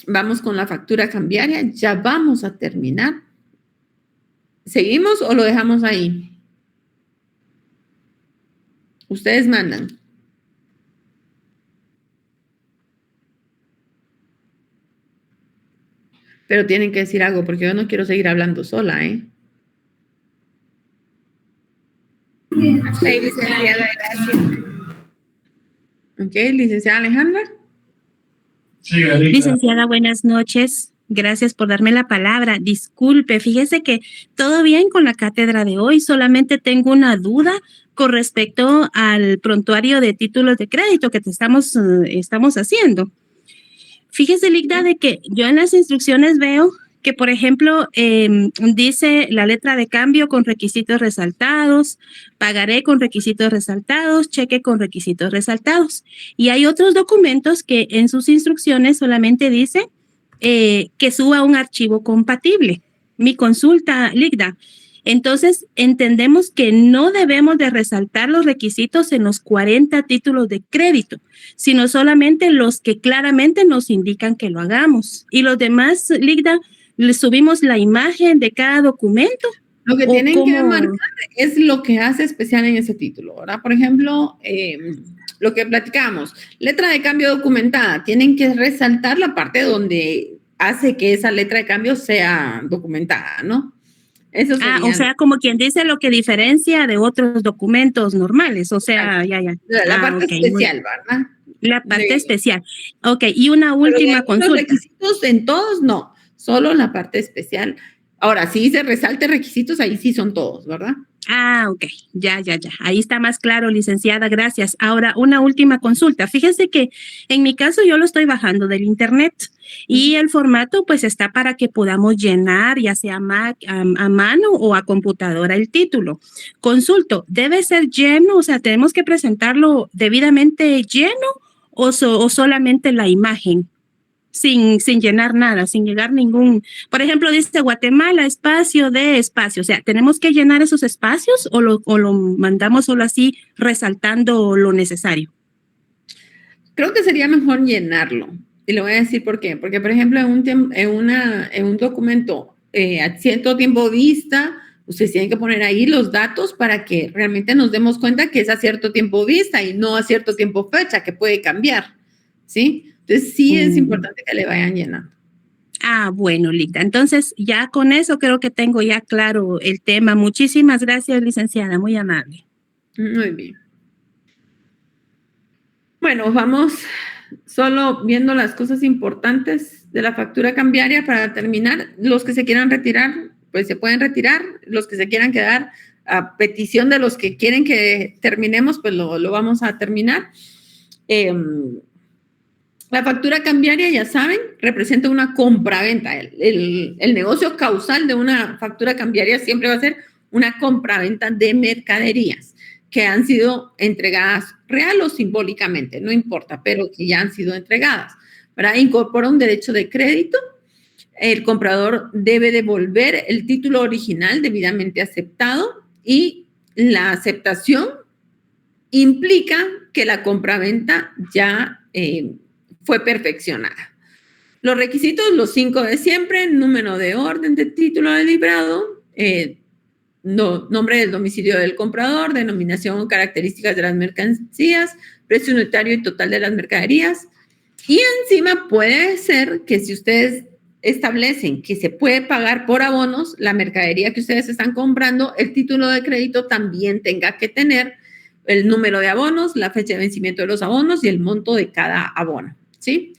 vamos con la factura cambiaria, ya vamos a terminar. ¿Seguimos o lo dejamos ahí? Ustedes mandan. Pero tienen que decir algo porque yo no quiero seguir hablando sola, ¿eh? Hasta ahí, licenciada, gracias. Ok, licenciada Alejandra. Sí, Licenciada, buenas noches. Gracias por darme la palabra. Disculpe, fíjese que todo bien con la cátedra de hoy, solamente tengo una duda con respecto al prontuario de títulos de crédito que estamos haciendo. Fíjese, Ligda, de que yo en las instrucciones veo que, por ejemplo, dice la letra de cambio con requisitos resaltados, pagaré con requisitos resaltados, cheque con requisitos resaltados. Y hay otros documentos que en sus instrucciones solamente dice que suba un archivo compatible. Mi consulta, Ligda. Entonces, entendemos que no debemos de resaltar los requisitos en los 40 títulos de crédito, sino solamente los que claramente nos indican que lo hagamos. Y los demás, Ligda, le subimos la imagen de cada documento. Lo que tienen que marcar es lo que hace especial en ese título, ¿verdad? Por ejemplo, lo que platicamos, letra de cambio documentada, tienen que resaltar la parte donde hace que esa letra de cambio sea documentada, ¿no? Eso sería, o sea, como quien dice lo que diferencia de otros documentos normales, o sea, ya. La parte especial, ¿verdad? La parte especial. Ok, y una última consulta. Los requisitos en todos, no, solo la parte especial. Ahora, si se resalte requisitos, ahí sí son todos, ¿verdad? Ah, ok, ya. Ahí está más claro, licenciada, gracias. Ahora, una última consulta. Fíjese que en mi caso yo lo estoy bajando del internet y el formato pues está para que podamos llenar ya sea a mano o a computadora el título. Consulto, ¿debe ser lleno? O sea, ¿tenemos que presentarlo debidamente lleno o solamente la imagen? Sin llenar nada, sin llegar ningún, por ejemplo, dice Guatemala, espacio de espacio, o sea, ¿tenemos que llenar esos espacios o lo mandamos solo así resaltando lo necesario? Creo que sería mejor llenarlo. Y le voy a decir por qué. Porque, por ejemplo, en un documento a cierto tiempo vista, ustedes tienen que poner ahí los datos para que realmente nos demos cuenta que es a cierto tiempo vista y no a cierto tiempo fecha, que puede cambiar, ¿sí? Entonces, sí es importante que le vayan llenando. Ah, bueno, Lita. Entonces, ya con eso creo que tengo ya claro el tema. Muchísimas gracias, licenciada. Muy amable. Muy bien. Bueno, vamos solo viendo las cosas importantes de la factura cambiaria para terminar. Los que se quieran retirar, pues se pueden retirar. Los que se quieran quedar a petición de los que quieren que terminemos, pues lo vamos a terminar. La factura cambiaria, ya saben, representa una compraventa. El negocio causal de una factura cambiaria siempre va a ser una compraventa de mercaderías que han sido entregadas real o simbólicamente, no importa, pero que ya han sido entregadas, ¿verdad? Incorpora un derecho de crédito. El comprador debe devolver el título original debidamente aceptado y la aceptación implica que la compraventa ya fue perfeccionada. Los requisitos, los 5 de siempre: número de orden de título de librado, nombre del domicilio del comprador, denominación o características de las mercancías, precio unitario y total de las mercaderías. Y encima puede ser que si ustedes establecen que se puede pagar por abonos, la mercadería que ustedes están comprando, el título de crédito también tenga que tener el número de abonos, la fecha de vencimiento de los abonos y el monto de cada abono, ¿sí?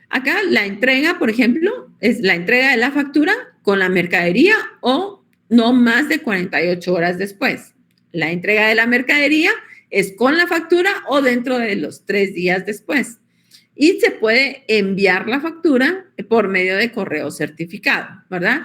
Acá la entrega, por ejemplo, es la entrega de la factura con la mercadería o no más de 48 horas después. La entrega de la mercadería es con la factura o dentro de los 3 días después. Y se puede enviar la factura por medio de correo certificado, ¿verdad?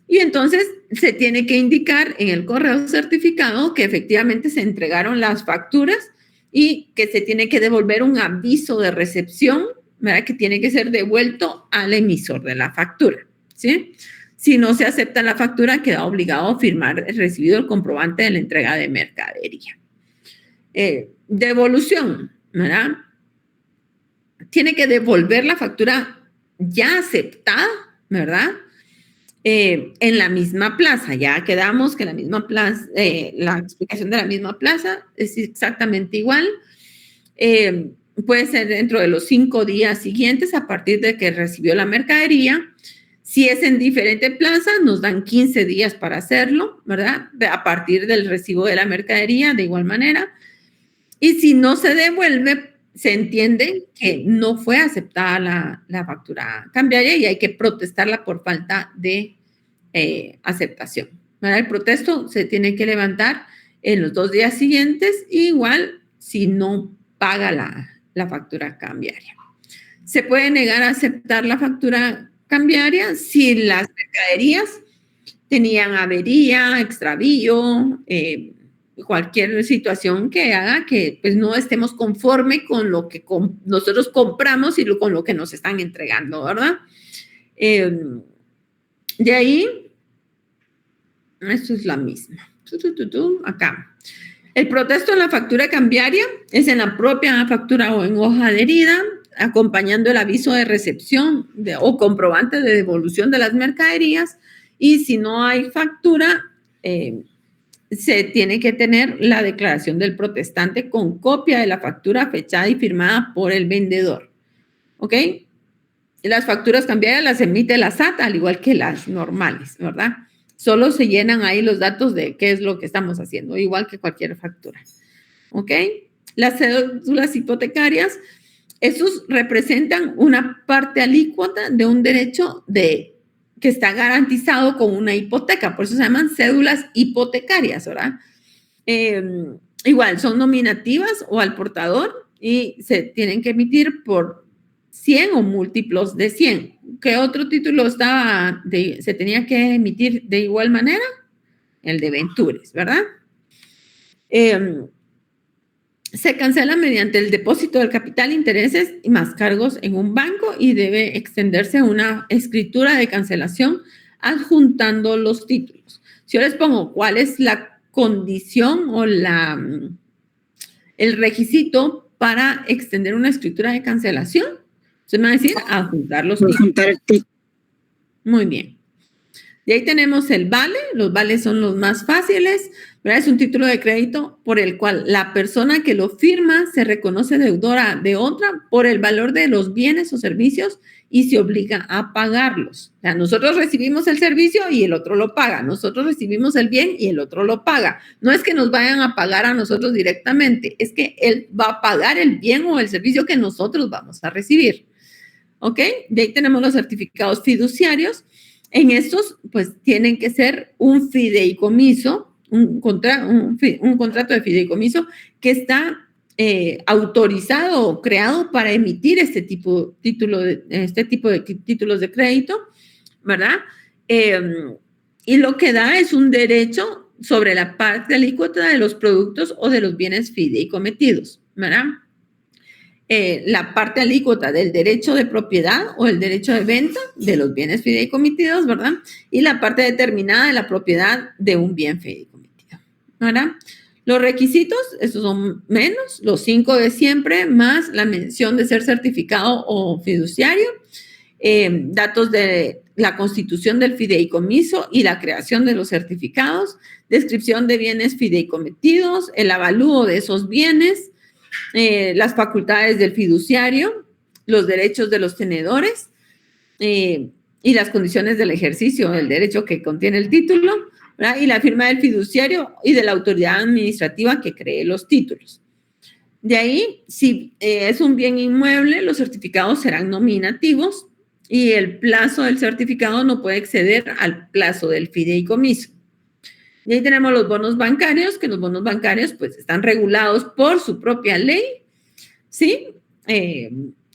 Y entonces se tiene que indicar en el correo certificado que efectivamente se entregaron las facturas y que se tiene que devolver un aviso de recepción, ¿verdad? Que tiene que ser devuelto al emisor de la factura, ¿sí? Si no se acepta la factura, queda obligado a firmar el recibido el comprobante de la entrega de mercadería. Devolución, ¿verdad? Tiene que devolver la factura ya aceptada, ¿verdad? En la misma plaza. Ya quedamos que la misma plaza, la explicación de la misma plaza es exactamente igual. Puede ser dentro de los 5 días siguientes a partir de que recibió la mercadería. Si es en diferente plaza, nos dan 15 días para hacerlo, ¿verdad? A partir del recibo de la mercadería, de igual manera. Y si no se devuelve, se entiende que no fue aceptada la factura cambiaria y hay que protestarla por falta de aceptación, ¿verdad? El protesto se tiene que levantar en los 2 días siguientes, igual si no paga la factura cambiaria. Se puede negar a aceptar la factura cambiaria si las mercaderías tenían avería, extravío, cualquier situación que haga que pues, no estemos conforme con lo que nosotros compramos y con lo que nos están entregando, ¿verdad? De ahí, esto es la misma. Acá. El protesto en la factura cambiaria es en la propia factura o en hoja adherida, acompañando el aviso de recepción o comprobante de devolución de las mercaderías. Y si no hay factura, se tiene que tener la declaración del protestante con copia de la factura fechada y firmada por el vendedor. ¿Ok? Las facturas cambiarias las emite la SAT, al igual que las normales, ¿verdad? Solo se llenan ahí los datos de qué es lo que estamos haciendo, igual que cualquier factura. ¿Ok? Las cédulas hipotecarias, esos representan una parte alícuota de un derecho que está garantizado con una hipoteca, por eso se llaman cédulas hipotecarias, ¿verdad? Igual, son nominativas o al portador y se tienen que emitir por 100 o múltiplos de 100. ¿Qué otro título se tenía que emitir de igual manera? El de Ventures, ¿verdad? Se cancela mediante el depósito del capital, intereses y más cargos en un banco y debe extenderse una escritura de cancelación adjuntando los títulos. Si yo les pongo cuál es la condición o el requisito para extender una escritura de cancelación, se me va a decir adjuntar los títulos. Adjuntar el título. Muy bien. De ahí tenemos el vale. Los vales son los más fáciles, ¿verdad? Es un título de crédito por el cual la persona que lo firma se reconoce deudora de otra por el valor de los bienes o servicios y se obliga a pagarlos. O sea, nosotros recibimos el servicio y el otro lo paga. Nosotros recibimos el bien y el otro lo paga. No es que nos vayan a pagar a nosotros directamente, es que él va a pagar el bien o el servicio que nosotros vamos a recibir. ¿Ok? De ahí tenemos los certificados fiduciarios. En estos, pues, tienen que ser un fideicomiso, un contrato de fideicomiso que está autorizado o creado para emitir este tipo de títulos de crédito, ¿verdad? Y lo que da es un derecho sobre la parte alícuota de los productos o de los bienes fideicometidos, ¿verdad? La parte alícuota del derecho de propiedad o el derecho de venta de los bienes fideicometidos, ¿verdad? Y la parte determinada de la propiedad de un bien fideicometido, ¿verdad? Los requisitos, estos son menos, los 5 de siempre, más la mención de ser certificado o fiduciario, datos de la constitución del fideicomiso y la creación de los certificados, descripción de bienes fideicometidos, el avalúo de esos bienes, las facultades del fiduciario, los derechos de los tenedores y las condiciones del ejercicio del derecho que contiene el título, ¿verdad? Y la firma del fiduciario y de la autoridad administrativa que cree los títulos. De ahí, si es un bien inmueble, los certificados serán nominativos y el plazo del certificado no puede exceder al plazo del fideicomiso. Y ahí tenemos los bonos bancarios, que los bonos bancarios pues están regulados por su propia ley, ¿sí?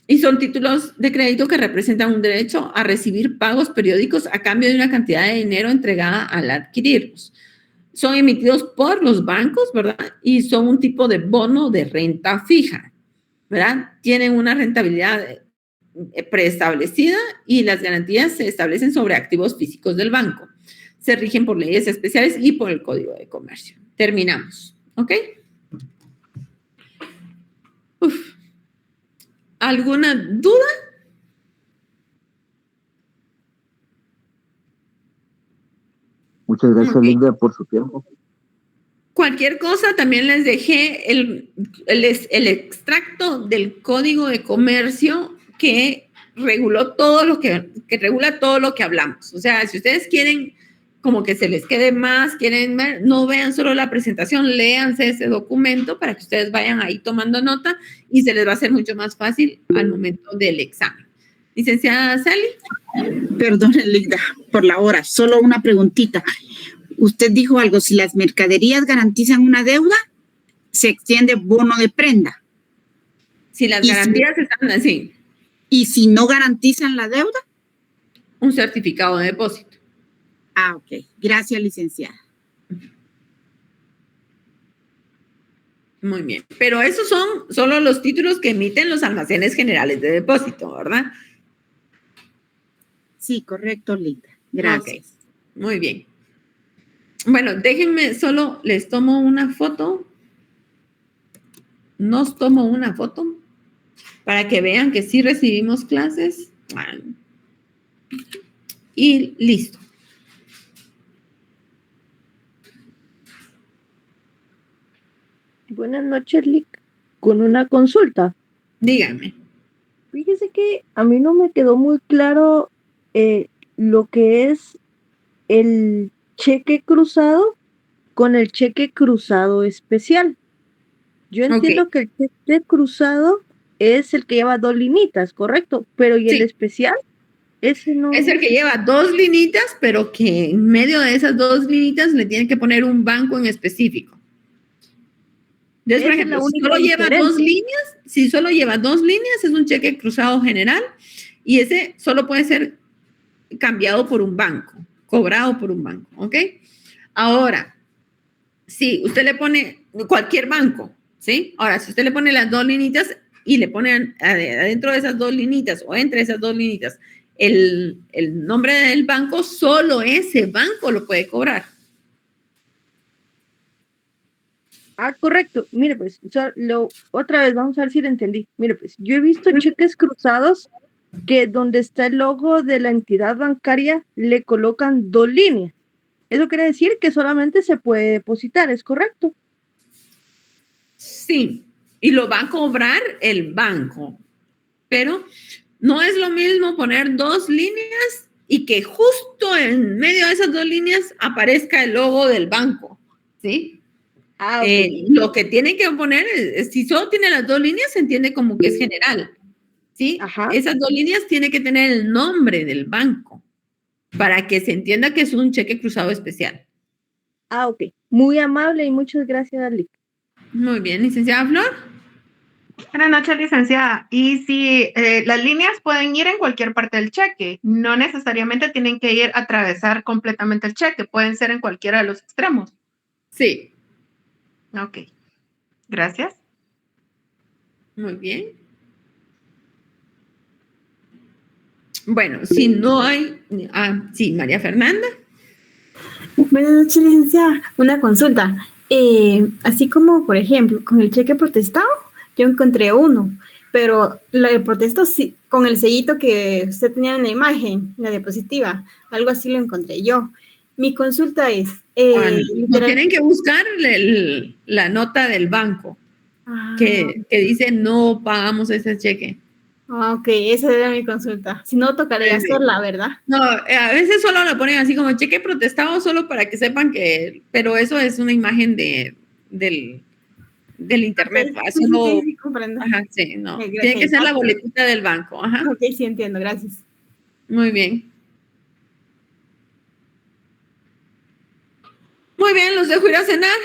Y son títulos de crédito que representan un derecho a recibir pagos periódicos a cambio de una cantidad de dinero entregada al adquirirlos. Son emitidos por los bancos, ¿verdad? Y son un tipo de bono de renta fija, ¿verdad? Tienen una rentabilidad preestablecida y las garantías se establecen sobre activos físicos del banco. Se rigen por leyes especiales y por el Código de Comercio. Terminamos, ¿ok? ¿Alguna duda? Muchas gracias, Linda, por su tiempo. Cualquier cosa, también les dejé el extracto del Código de Comercio que reguló todo lo que regula todo lo que hablamos. O sea, si ustedes quieren como que se les quede más, quieren ver, no vean solo la presentación, léanse ese documento para que ustedes vayan ahí tomando nota y se les va a hacer mucho más fácil al momento del examen. Licenciada Sally. Perdone, Linda, por la hora. Solo una preguntita. Usted dijo algo, si las mercaderías garantizan una deuda, se extiende bono de prenda. Si las garantías están así. ¿Y si no garantizan la deuda? Un certificado de depósito. Ah, ok. Gracias, licenciada. Muy bien. Pero esos son solo los títulos que emiten los almacenes generales de depósito, ¿verdad? Sí, correcto, Linda. Gracias. Okay. Muy bien. Bueno, déjenme, solo les tomo una foto. Nos tomo una foto para que vean que sí recibimos clases. Y listo. Buenas noches, Lic. Con una consulta. Dígame. Fíjese que a mí no me quedó muy claro lo que es el cheque cruzado con el cheque cruzado especial. Yo entiendo que el cheque cruzado es el que lleva 2 linitas, ¿correcto? Pero ¿y el especial? Ese no. Es el que lleva 2 linitas, pero que en medio de esas 2 linitas le tienen que poner un banco en específico. Entonces, por Esa es la ejemplo, si única solo lleva 2 diferencia. líneas, si solo lleva 2 líneas, es un cheque cruzado general y ese solo puede ser cambiado por un banco, cobrado por un banco, ¿ok? Ahora, si usted le pone cualquier banco, ¿sí? Ahora, si usted le pone las 2 linitas y le pone adentro de esas 2 linitas o entre esas 2 linitas el nombre del banco, solo ese banco lo puede cobrar. Ah, correcto. Mire, pues, otra vez, vamos a ver si lo entendí. Mire, pues, yo he visto cheques cruzados que donde está el logo de la entidad bancaria le colocan 2 líneas. Eso quiere decir que solamente se puede depositar, ¿es correcto? Sí, y lo va a cobrar el banco, pero no es lo mismo poner 2 líneas y que justo en medio de esas 2 líneas aparezca el logo del banco, ¿sí? Ah, ok. Lo que tiene que poner es, si solo tiene las 2 líneas, se entiende como que es general, ¿sí? Ajá. Esas 2 líneas tiene que tener el nombre del banco para que se entienda que es un cheque cruzado especial. Ah, ok. Muy amable y muchas gracias, Darly. Muy bien, licenciada Flor. Buenas noches, licenciada. Y si las líneas pueden ir en cualquier parte del cheque, no necesariamente tienen que ir a atravesar completamente el cheque, pueden ser en cualquiera de los extremos. Sí. Ok. Gracias. Muy bien. Bueno, si no hay... sí, María Fernanda. Buenas noches, licenciada. Una consulta. Así como, por ejemplo, con el cheque protestado, yo encontré uno, pero la de protesto sí, con el sellito que usted tenía en la imagen, la diapositiva, algo así lo encontré yo. Mi consulta es... no tienen que buscar la nota del banco que dice no pagamos ese cheque. Ah, ok, esa era mi consulta. Si no, tocaría hacerla, ¿verdad? No, a veces solo lo ponen así como cheque protestado solo para que sepan que, pero eso es una imagen del internet. Okay, Eso sí, comprendo. Ajá, sí, no. Okay, Tiene que ser la boletita del banco. Ajá. Ok, sí entiendo, gracias. Muy bien. Muy bien, los dejo ir a cenar.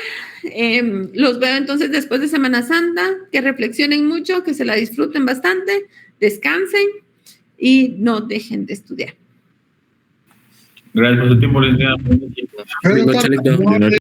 Los veo entonces después de Semana Santa. Que reflexionen mucho, que se la disfruten bastante, descansen y no dejen de estudiar. Gracias por su tiempo, licenciada. Buenas noches, Licenciada.